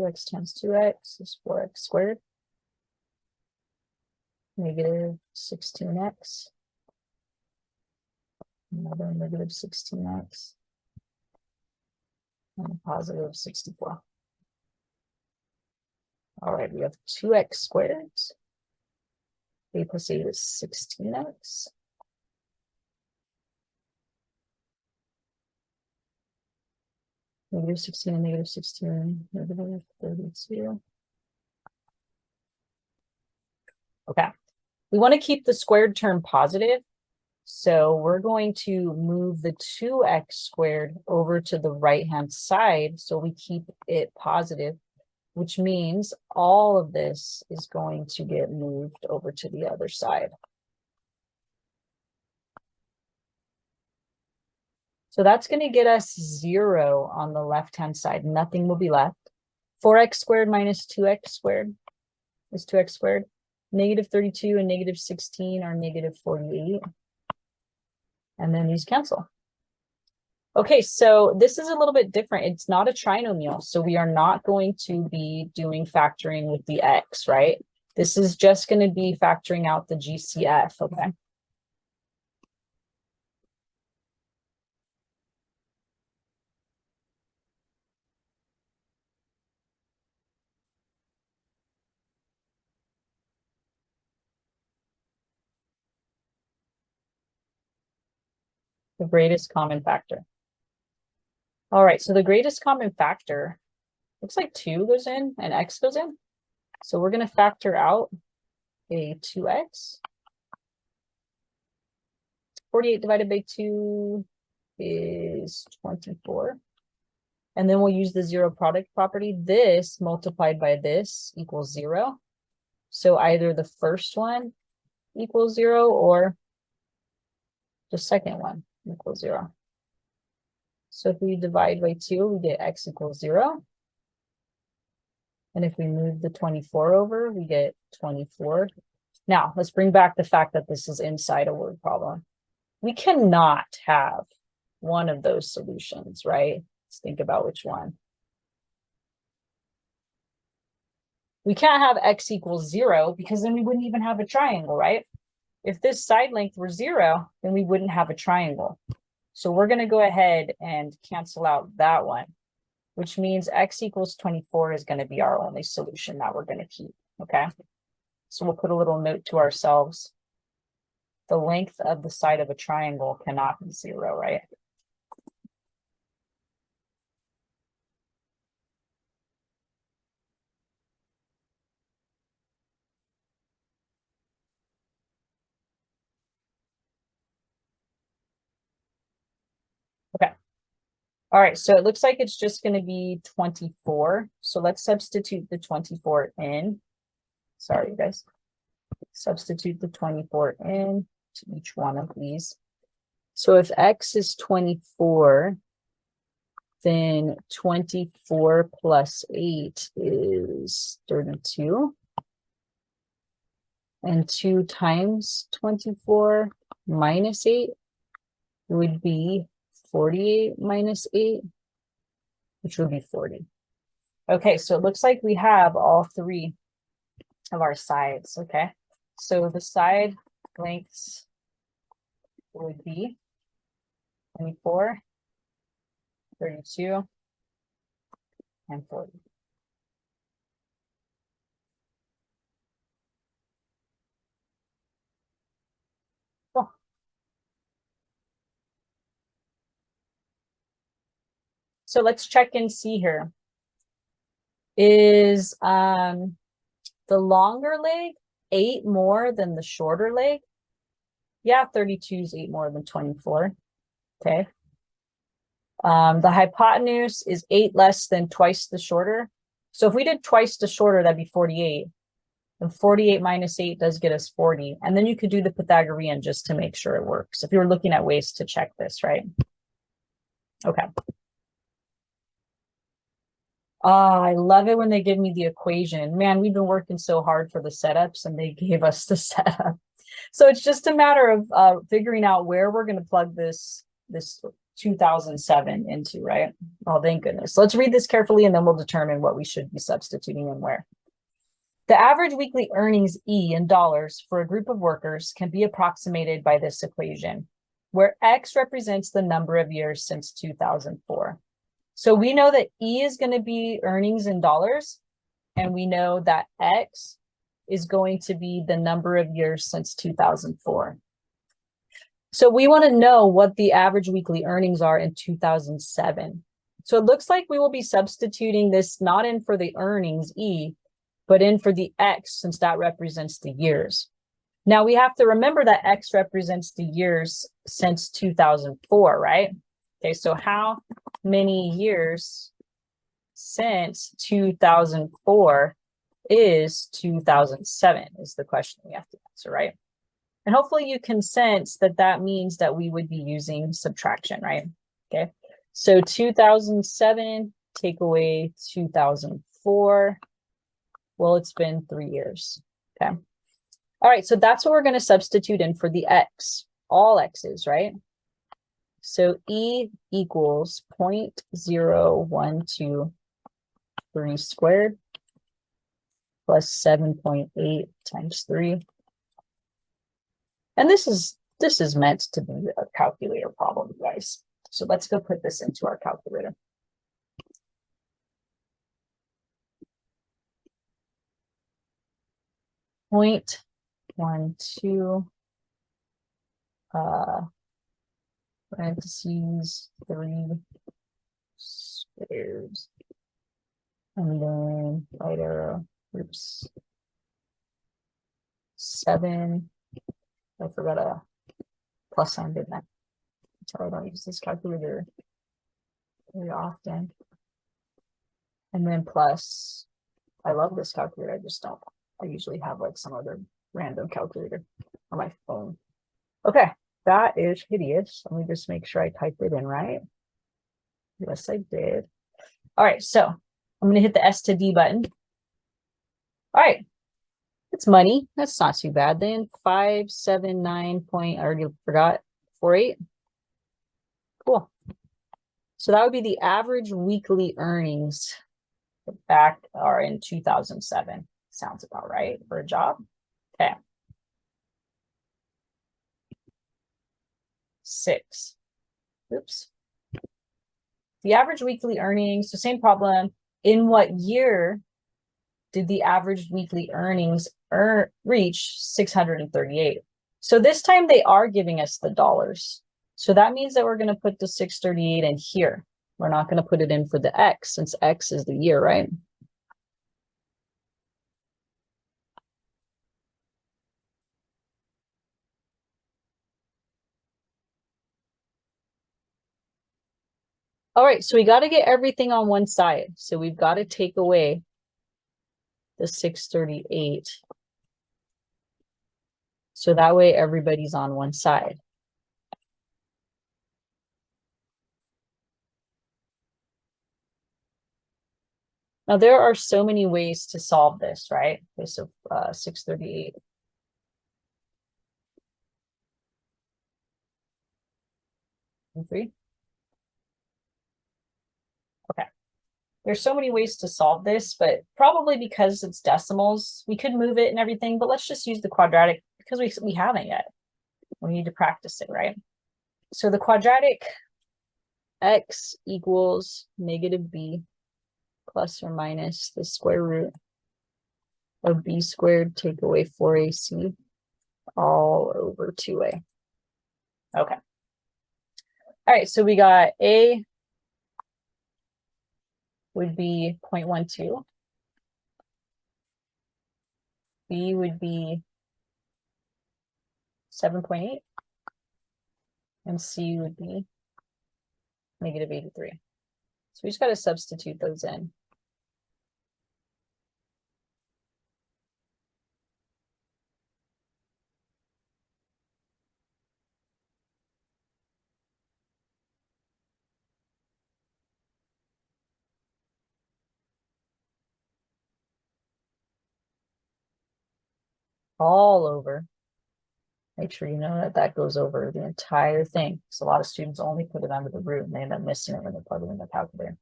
X times 2x is 4x squared. Negative 16x. Another negative 16x. And a positive 64. All right, we have 2x squared. A plus 8 is 16x. Negative 16 and negative 16, negative 32. Okay, we want to keep the squared term positive. So we're going to move the 2x squared over to the right-hand side so we keep it positive, which means all of this is going to get moved over to the other side. So that's going to get us 0 on the left-hand side. Nothing will be left. 4x squared minus 2x squared is 2x squared. Negative 32 and negative 16 are negative 48. And then these cancel. Okay, so this is a little bit different. It's not a trinomial, so we are not going to be doing factoring with the x, right? This is just going to be factoring out the GCF, okay? The greatest common factor. All right, so the greatest common factor, looks like 2 goes in and x goes in. So we're going to factor out a 2x. 48 divided by 2 is 24. And then we'll use the zero product property. This multiplied by this equals 0. So either the first one equals 0 or the second one equals 0. So if we divide by 2, we get x equals 0. And if we move the 24 over, we get 24. Now, let's bring back the fact that this is inside a word problem. We cannot have one of those solutions, right? Let's think about which one. We can't have x equals 0 because then we wouldn't even have a triangle, right? If this side length were 0, then we wouldn't have a triangle. So we're going to go ahead and cancel out that one, which means x equals 24 is going to be our only solution that we're going to keep, okay? So we'll put a little note to ourselves. The length of the side of a triangle cannot be 0, right? Okay. All right, so it looks like it's just going to be 24. So let's substitute the 24 in. Sorry, guys. Substitute the 24 in to each one of these. So if x is 24, then 24 plus 8 is 32. And 2 times 24 minus 8 would be 48 minus 8, which would be 40. Okay, so it looks like we have all 3 of our sides, okay? So the side lengths would be 24, 32, and 40. Cool. So let's check and see here. Is the longer leg 8 more than the shorter leg? Yeah, 32 is 8 more than 24. Okay. The hypotenuse is 8 less than twice the shorter. So if we did twice the shorter, that'd be 48. And 48 minus 8 does get us 40. And then you could do the Pythagorean just to make sure it works. If you were looking at ways to check this, right? Okay. I love it when they give me the equation. Man, we've been working so hard for the setups and they gave us the setup. So it's just a matter of figuring out where we're going to plug this 2007 into, right? Oh, thank goodness. Let's read this carefully and then we'll determine what we should be substituting in where. The average weekly earnings E in dollars for a group of workers can be approximated by this equation, where X represents the number of years since 2004. So we know that E is going to be earnings in dollars, and we know that X is going to be the number of years since 2004. So we want to know what the average weekly earnings are in 2007. So it looks like we will be substituting this not in for the earnings E, but in for the X, since that represents the years. Now we have to remember that X represents the years since 2004, right? Okay, so how many years since 2004 is 2007 is the question we have to answer, right? And hopefully you can sense that that means that we would be using subtraction, right? Okay, so 2007 take away 2004. Well, it's been 3 years. Okay. All right, so that's what we're going to substitute in for the X, all X's, right? So E equals 0.0123 squared plus 7.8 times 3. And this is meant to be a calculator problem, guys. So let's go put this into our calculator. Point 12 parentheses 3 squared, and then right arrow, oops, 7. I forgot a plus sign, didn't I? Until I don't use this calculator very often. And then plus, I love this calculator, I just don't. I usually have like some other random calculator on my phone. Okay, that is hideous. Let me just make sure I typed it in right. Yes, I did. All right, so I'm going to hit the S to D button. All right, it's money. That's not too bad. Then 579 point, I already forgot, 48. Cool. So that would be the average weekly earnings back or in 2007. Sounds about right for a job. Okay. 6. Oops. The average weekly earnings, so same problem. In what year did the average weekly earnings reach 638? So this time they are giving us the dollars. So that means that we're going to put the 638 in here. We're not going to put it in for the X, since X is the year, right? All right, so we got to get everything on one side. So we've got to take away the 638. So that way everybody's on one side. Now there are so many ways to solve this, right? Okay, so 638. And 3. Okay. There's so many ways to solve this, but probably because it's decimals, we could move it and everything, but let's just use the quadratic because we haven't yet. We need to practice it, right? So the quadratic X equals negative B plus or minus the square root of B squared take away 4AC all over 2A. Okay. All right, so we got A would be 0.12. B would be 7.8. And C would be negative 83. So we just got to substitute those in. All over. Make sure you know that that goes over the entire thing. So a lot of students only put it under the root and they end up missing it when they plug it in the calculator.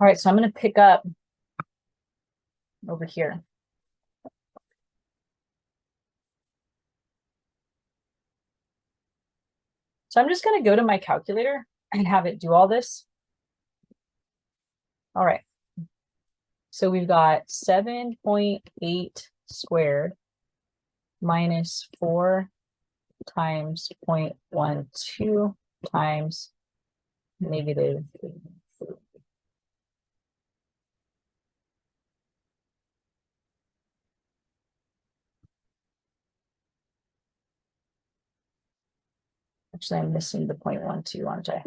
All right, so I'm going to pick up over here. So I'm just going to go to my calculator and have it do all this. All right. So we've got 7.8 squared minus 4 times 0.12 times negative. Actually, I'm missing the 0.12, aren't I? Let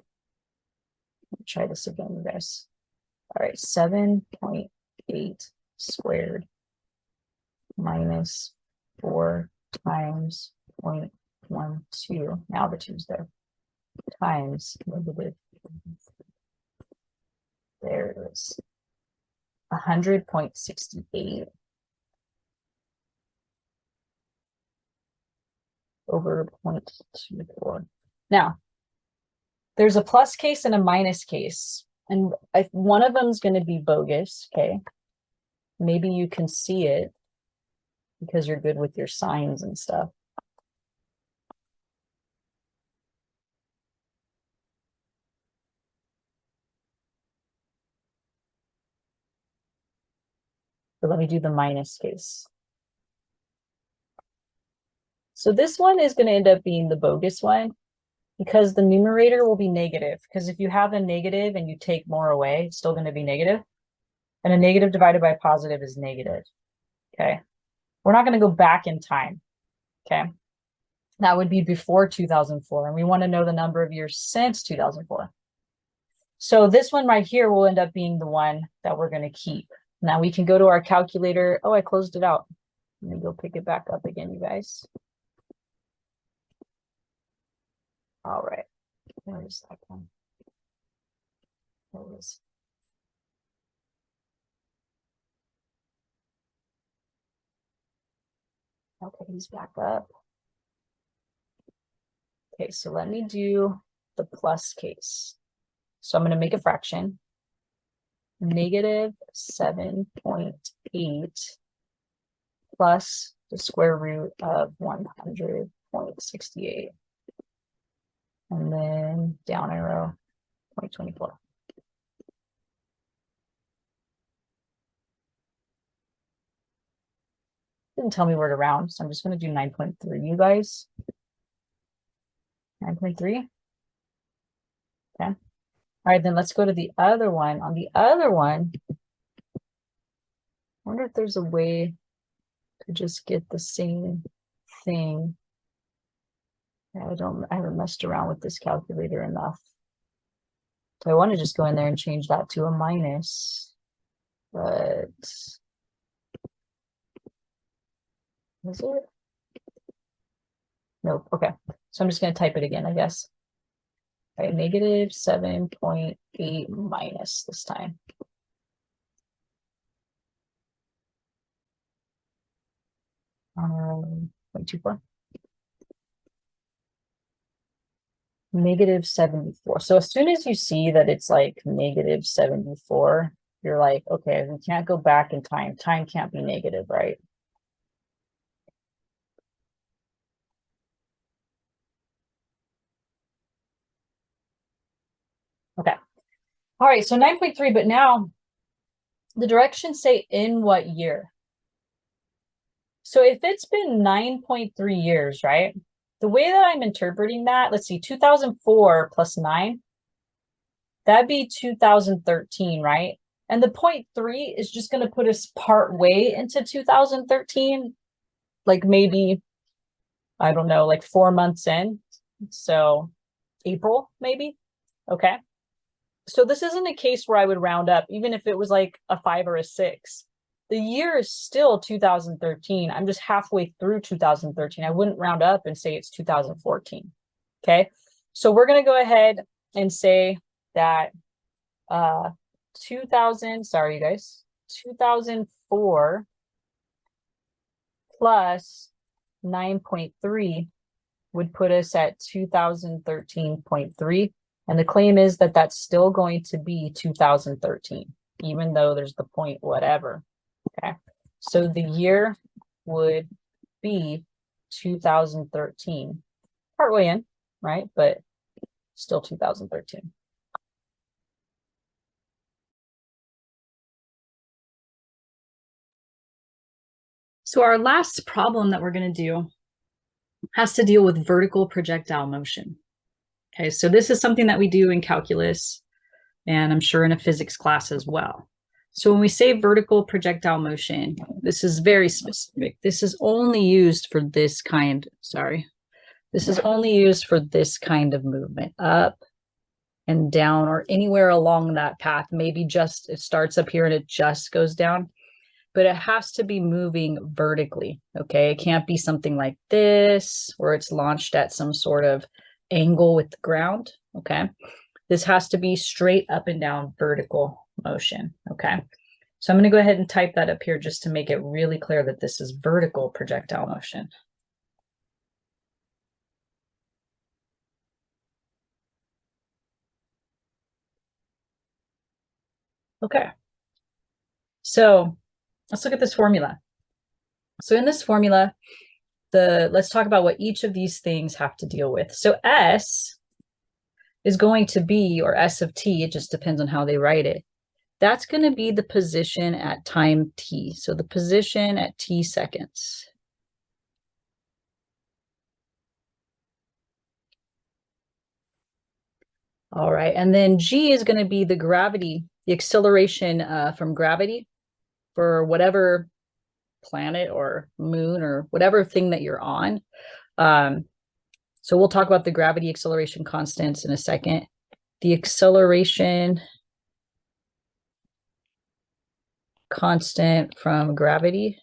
me try this again, you guys. All right, 7.8 squared minus 4 times 0.12. Now the 2's there. Times negative. There it is. 100.68 over 0.24. Now, there's a plus case and a minus case, and one of them is going to be bogus, okay? Maybe you can see it because you're good with your signs and stuff. So let me do the minus case. So this one is going to end up being the bogus one because the numerator will be negative. Because if you have a negative and you take more away, it's still going to be negative. And a negative divided by a positive is negative. Okay. We're not going to go back in time. Okay. That would be before 2004. And we want to know the number of years since 2004. So this one right here will end up being the one that we're going to keep. Now we can go to our calculator. Oh, I closed it out. Let me go pick it back up again, you guys. All right. Where is that one? There it is. Okay, he's back up. Okay, so let me do the plus case. So I'm going to make a fraction. Negative 7.8 plus the square root of 100.68. And then down arrow 0.24. Didn't tell me where to round, so I'm just going to do 9.3, you guys. 9.3. Okay. All right, then let's go to the other one. On the other one, I wonder if there's a way to just get the same thing. I haven't messed around with this calculator enough. So I want to just go in there and change that to a minus, but is it? Nope. Okay. So I'm just going to type it again, I guess. All right, negative 7.8 minus this time. Um, 0.24. Negative 74. So as soon as you see that it's like negative 74, you're like, okay, we can't go back in time. Time can't be negative, right? Okay. All right, so 9.3, but now the directions say in what year? So if it's been 9.3 years, right? The way that I'm interpreting that, let's see, 2004 plus 9, that'd be 2013, right? And the 0.3 is just going to put us part way into 2013, like maybe, I don't know, like 4 months in. So April, maybe. Okay. So this isn't a case where I would round up, even if it was like a 5 or a 6. The year is still 2013. I'm just halfway through 2013. I wouldn't round up and say it's 2014. Okay. So we're going to go ahead and say that sorry, you guys, 2004 plus 9.3 would put us at 2013.3. And the claim is that that's still going to be 2013, even though there's the point whatever. Okay. So the year would be 2013, partway in, right? But still 2013. So our last problem that we're going to do has to deal with vertical projectile motion. Okay, so this is something that we do in calculus, and I'm sure in a physics class as well. So when we say vertical projectile motion, this is very specific. This is only used for this kind, this is only used for this kind of movement, up and down or anywhere along that path. Maybe just it starts up here and it just goes down, but it has to be moving vertically, okay? It can't be something like this where it's launched at some sort of angle with the ground, okay? This has to be straight up and down vertical motion, okay? So I'm going to go ahead and type that up here just to make it really clear that this is vertical projectile motion. Okay. So let's look at this formula. So in this formula, let's talk about what each of these things have to deal with. So S is going to be, or S of t, it just depends on how they write it. That's going to be the position at time t. So the position at t seconds. All right, and then G is going to be the gravity, the acceleration from gravity for whatever planet or moon or whatever thing that you're on. So we'll talk about the gravity acceleration constants in a second. The acceleration constant from gravity.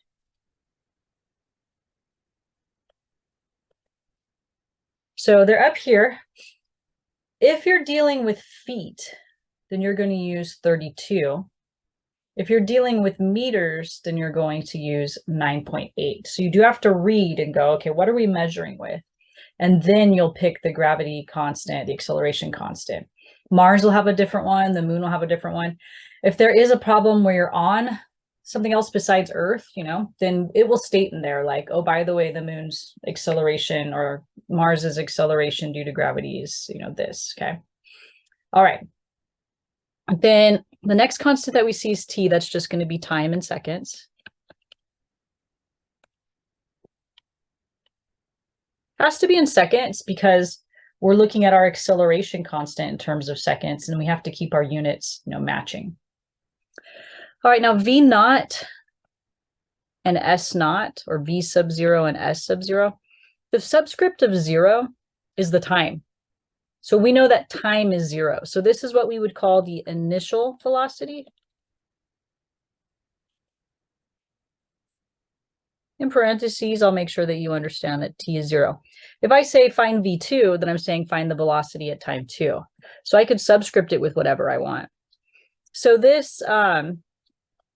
So they're up here. If you're dealing with feet, then you're going to use 32. If you're dealing with meters, then you're going to use 9.8. So you do have to read and go, okay, what are we measuring with? And then you'll pick the gravity constant, the acceleration constant. Mars will have a different one. The moon will have a different one. If there is a problem where you're on something else besides Earth, you know, then it will state in there like, oh, by the way, the moon's acceleration or Mars's acceleration due to gravity is, you know, this, okay? All right. Then the next constant that we see is t. That's just going to be time in seconds. Has to be in seconds because we're looking at our acceleration constant in terms of seconds, and we have to keep our units, you know, matching. All right, now V naught and S naught, or V sub 0 and S sub 0, the subscript of 0 is the time. So we know that time is 0. So this is what we would call the initial velocity. In parentheses, I'll make sure that you understand that t is 0. If I say find v2, then I'm saying find the velocity at time 2. So I could subscript it with whatever I want. So this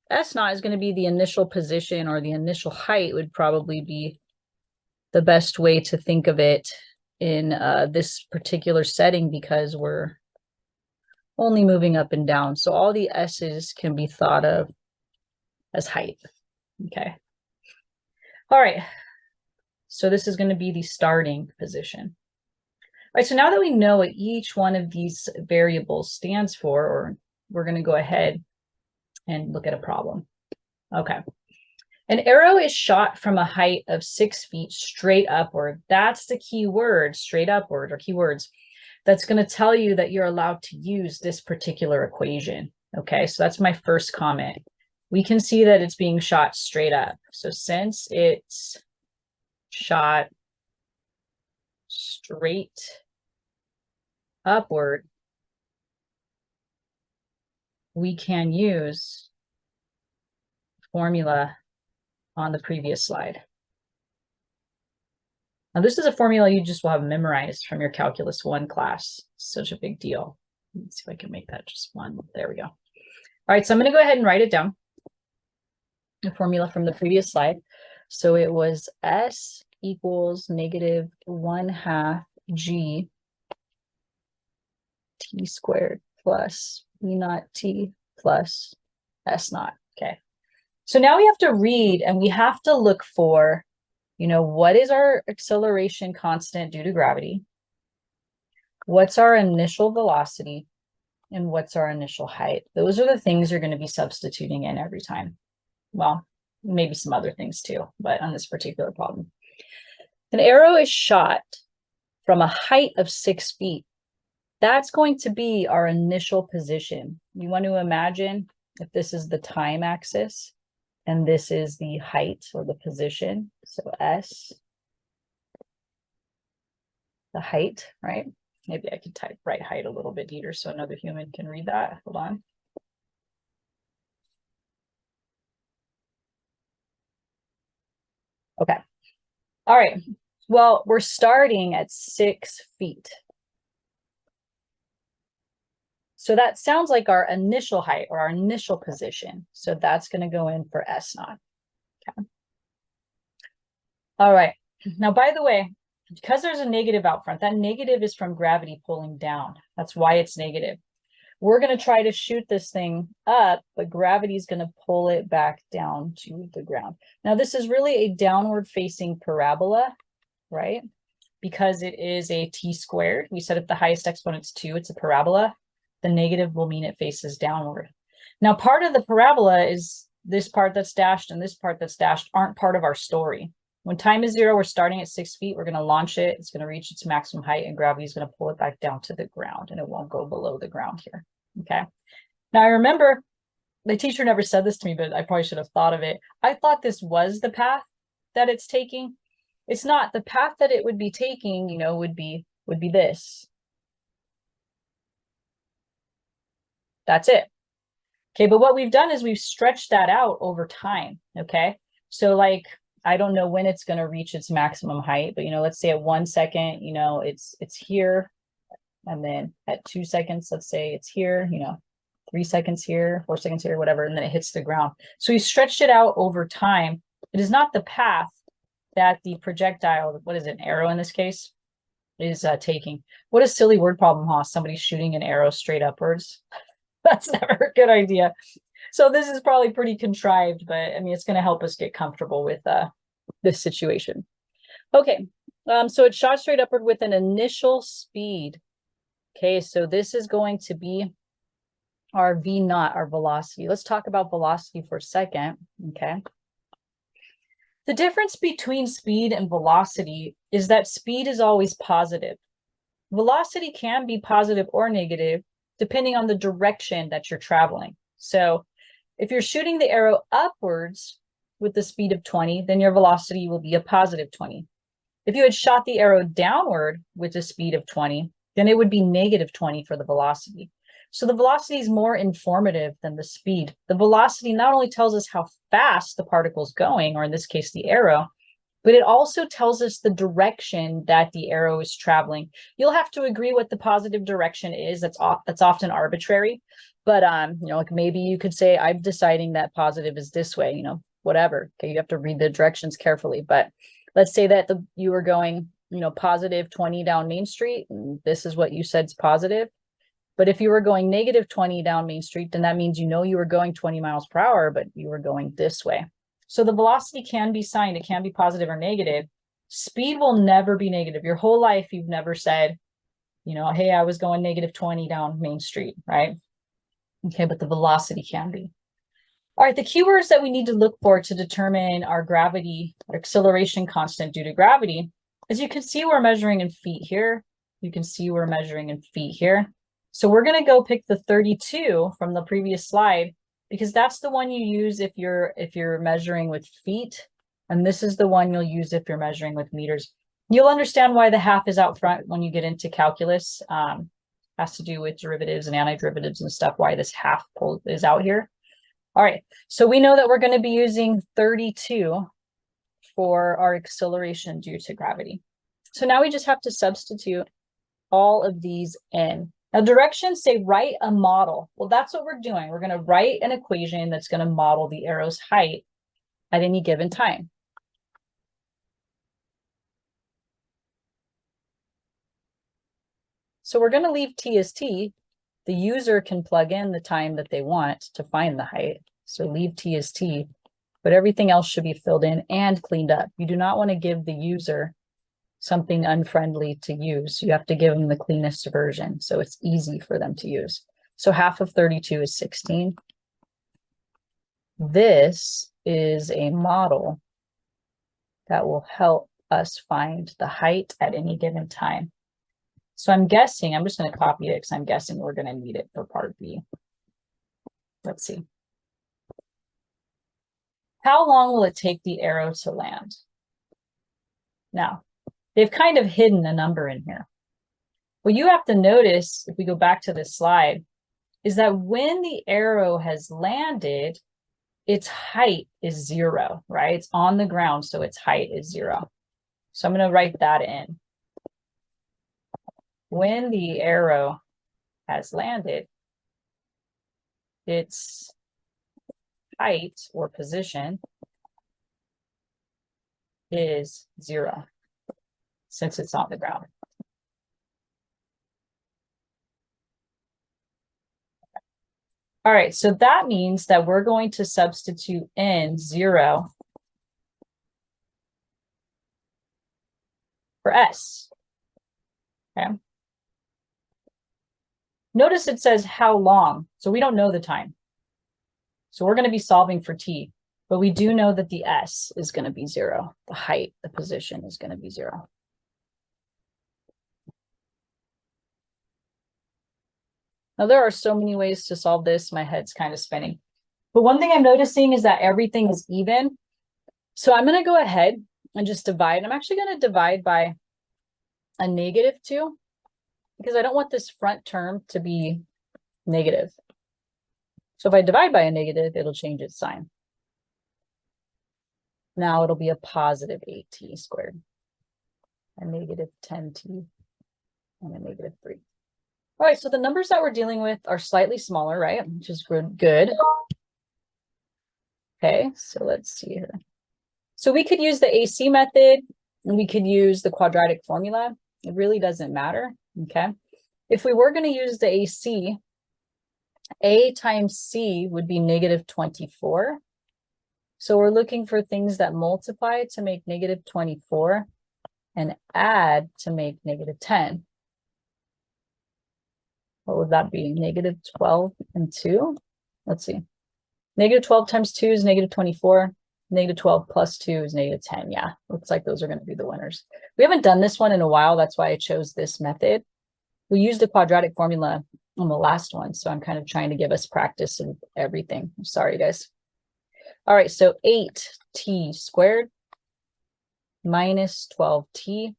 S naught is going to be the initial position, or the initial height would probably be the best way to think of it in this particular setting, because we're only moving up and down. So all the S's can be thought of as height. Okay. All right. So this is going to be the starting position. All right. So now that we know what each one of these variables stands for, or we're going to go ahead and look at a problem. Okay. An arrow is shot from a height of 6 feet straight upward. That's the key word, straight upward, or keywords. That's going to tell you that you're allowed to use this particular equation. Okay, so that's my first comment. We can see that it's being shot straight up. So since it's shot straight upward, we can use formula on the previous slide. Now, this is a formula you just will have memorized from your Calculus 1 class. Such a big deal. Let's see if I can make that just one. There we go. All right, so I'm going to go ahead and write it down. The formula from the previous slide. So it was S equals negative 1/2 G T squared plus E naught T plus S naught. Okay. So now we have to read and we have to look for, what is our acceleration constant due to gravity? What's our initial velocity? And what's our initial height? Those are the things you're going to be substituting in every time. Well, maybe some other things too, but on this particular problem. An arrow is shot from a height of 6 feet. That's going to be our initial position. You want to imagine if this is the time axis and this is the height or the position. So S, the height, right? Maybe I could write height a little bit neater so another human can read that. Hold on. Okay. All right. Well, we're starting at 6 feet. So that sounds like our initial height or our initial position. So that's going to go in for S naught. Okay. All right. Now, by the way, because there's a negative out front, that negative is from gravity pulling down. That's why it's negative. We're going to try to shoot this thing up, but gravity is going to pull it back down to the ground. Now, this is really a downward facing parabola, right? Because it is a t squared. We said if the highest exponent's 2, it's a parabola. The negative will mean it faces downward. Now, part of the parabola is this part that's dashed and this part that's dashed aren't part of our story. When time is 0, we're starting at 6 feet. We're going to launch it. It's going to reach its maximum height, and gravity is going to pull it back down to the ground, and it won't go below the ground here. Okay. Now, I remember the teacher never said this to me, but I probably should have thought of it. I thought this was the path that it's taking. It's not. The path that it would be taking, would be this. That's it. Okay, but what we've done is we've stretched that out over time. Okay, so I don't know when it's going to reach its maximum height, but let's say at 1 second, it's here, and then at 2 seconds, let's say it's here, 3 seconds here, 4 seconds here, whatever, and then it hits the ground. So we stretched it out over time. It is not the path that the projectile, what is it, an arrow in this case, is taking. What a silly word problem, huh? Somebody's shooting an arrow straight upwards. That's never a good idea. So this is probably pretty contrived, but I mean, it's going to help us get comfortable with this situation. Okay, so it's shot straight upward with an initial speed. Okay, so this is going to be our V naught, our velocity. Let's talk about velocity for a second. Okay. The difference between speed and velocity is that speed is always positive. Velocity can be positive or negative, depending on the direction that you're traveling. So if you're shooting the arrow upwards with the speed of 20, then your velocity will be a positive 20. If you had shot the arrow downward with a speed of 20, then it would be negative 20 for the velocity. So the velocity is more informative than the speed. The velocity not only tells us how fast the particle is going, or in this case, the arrow, but it also tells us the direction that the arrow is traveling. You'll have to agree what the positive direction is. That's often arbitrary, but maybe you could say, I'm deciding that positive is this way, whatever. Okay, you have to read the directions carefully, but let's say that you were going, positive 20 down Main Street, and this is what you said is positive. But if you were going negative 20 down Main Street, then that means you were going 20 miles per hour, but you were going this way. So the velocity can be signed. It can be positive or negative. Speed will never be negative. Your whole life, you've never said, hey, I was going negative 20 down Main Street, right? Okay, but the velocity can be. All right, the keywords that we need to look for to determine our gravity, our acceleration constant due to gravity, as you can see, we're measuring in feet here. You can see we're measuring in feet here. So we're going to go pick the 32 from the previous slide, because that's the one you use if you're measuring with feet, and this is the one you'll use if you're measuring with meters. You'll understand why the half is out front when you get into calculus. Has to do with derivatives and antiderivatives and stuff, why this half pole is out here. All right, so we know that we're going to be using 32 for our acceleration due to gravity. So now we just have to substitute all of these in. Now directions say write a model. Well, that's what we're doing. We're going to write an equation that's going to model the arrow's height at any given time. So we're going to leave t as t. The user can plug in the time that they want to find the height. So leave t as t, but everything else should be filled in and cleaned up. You do not want to give the user something unfriendly to use. You have to give them the cleanest version so it's easy for them to use. So half of 32 is 16. This is a model that will help us find the height at any given time. So I'm guessing, I'm just going to copy it because I'm guessing we're going to need it for part B. Let's see. How long will it take the arrow to land? Now, they've kind of hidden a number in here. What you have to notice, if we go back to this slide, is that when the arrow has landed, its height is 0, right? It's on the ground, so its height is 0. So I'm going to write that in. When the arrow has landed, its height or position is 0, since it's on the ground. All right, so that means that we're going to substitute in 0 for s. Okay. Notice it says how long, so we don't know the time. So we're going to be solving for t, but we do know that the s is going to be 0. The height, the position is going to be 0. Now there are so many ways to solve this. My head's kind of spinning. But one thing I'm noticing is that everything is even. So I'm going to go ahead and just divide. I'm actually going to divide by a -2 because I don't want this front term to be negative. So if I divide by a negative, it'll change its sign. Now it'll be a positive 8t squared, a negative 10t, and a negative 3. All right, so the numbers that we're dealing with are slightly smaller, right? Which is good. Okay, so let's see here. So we could use the AC method, and we could use the quadratic formula. It really doesn't matter, okay? If we were going to use the AC, A times C would be -24. So we're looking for things that multiply to make -24 and add to make -10. What would that be? -12 and 2? Let's see. -12 times 2 is -24. -12 plus 2 is -10. Yeah, looks like those are going to be the winners. We haven't done this one in a while. That's why I chose this method. We used the quadratic formula on the last one, so I'm kind of trying to give us practice of everything. Sorry, guys. All right, so 8t squared minus 12t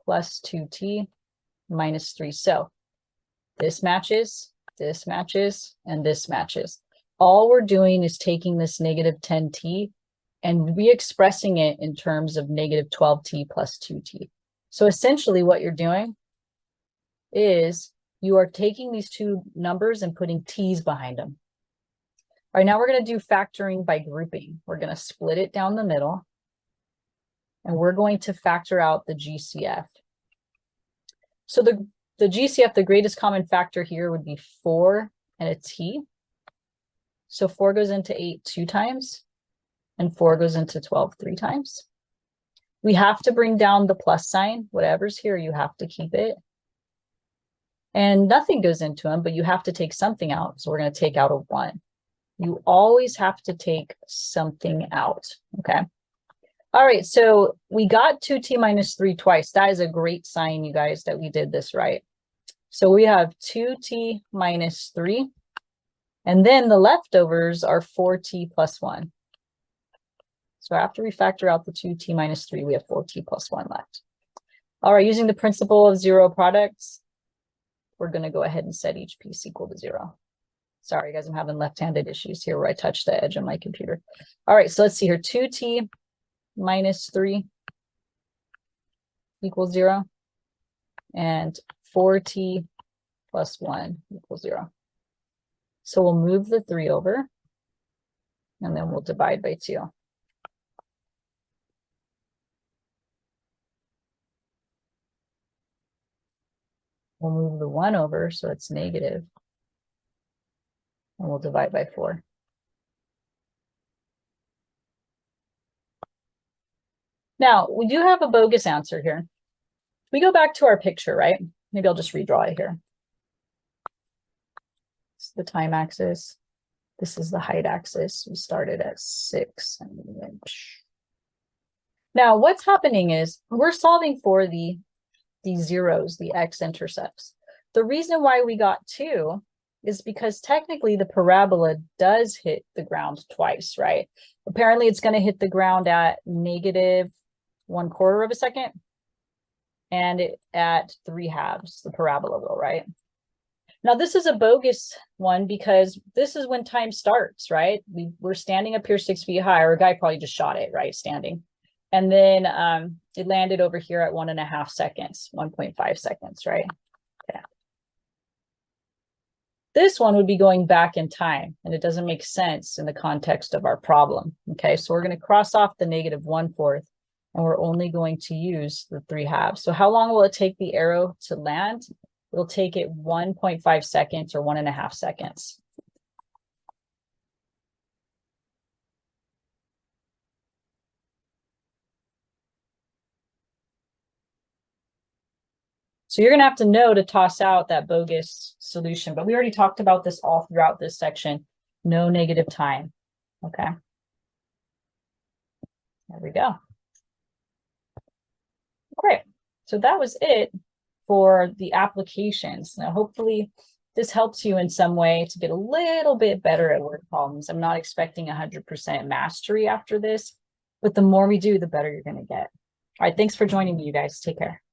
plus 2t minus 3. So this matches, and this matches. All we're doing is taking this -10t and re-expressing it in terms of -12t plus 2t. So essentially what you're doing is you are taking these two numbers and putting t's behind them. All right, now we're going to do factoring by grouping. We're going to split it down the middle, and we're going to factor out the GCF. So the GCF, the greatest common factor here would be 4 and a t. So 4 goes into 8 2 times, and 4 goes into 12 3 times. We have to bring down the plus sign. Whatever's here, you have to keep it. And nothing goes into them, but you have to take something out. So we're going to take out a 1. You always have to take something out, okay? All right, so we got 2t minus 3 twice. That is a great sign, you guys, that we did this right. So we have 2t minus 3, and then the leftovers are 4t plus 1. So after we factor out the 2t minus 3, we have 4t plus 1 left. All right, using the principle of zero products, we're going to go ahead and set each piece equal to 0. Sorry, guys, I'm having left-handed issues here where I touch the edge of my computer. All right, so let's see here. 2t minus 3 equals 0. And 4t plus 1 equals 0. So we'll move the 3 over, and then we'll divide by 2. We'll move the 1 over, so it's negative, and we'll divide by 4. Now, we do have a bogus answer here. We go back to our picture, right? Maybe I'll just redraw it here. This is the time axis. This is the height axis. We started at 6. Now, what's happening is we're solving for the zeros, the x-intercepts. The reason why we got 2 is because technically the parabola does hit the ground twice, right? Apparently it's going to hit the ground at negative 1/4 of a second and at 3/2, the parabola will, right? Now this is a bogus one because this is when time starts, right? We're standing up here 6 feet high, or a guy probably just shot it, right, standing. And then it landed over here at 1.5 seconds, 1.5 seconds, right? Yeah. This one would be going back in time, and it doesn't make sense in the context of our problem. Okay, so we're going to cross off the negative 1/4, and we're only going to use the 3/2. So how long will it take the arrow to land? It'll take it 1.5 seconds or 1.5 seconds. So you're going to have to know to toss out that bogus solution. But we already talked about this all throughout this section. No negative time. Okay. There we go. Great. So that was it for the applications. Now, hopefully this helps you in some way to get a little bit better at word problems. I'm not expecting 100% mastery after this, but the more we do, the better you're going to get. All right. Thanks for joining me, you guys. Take care.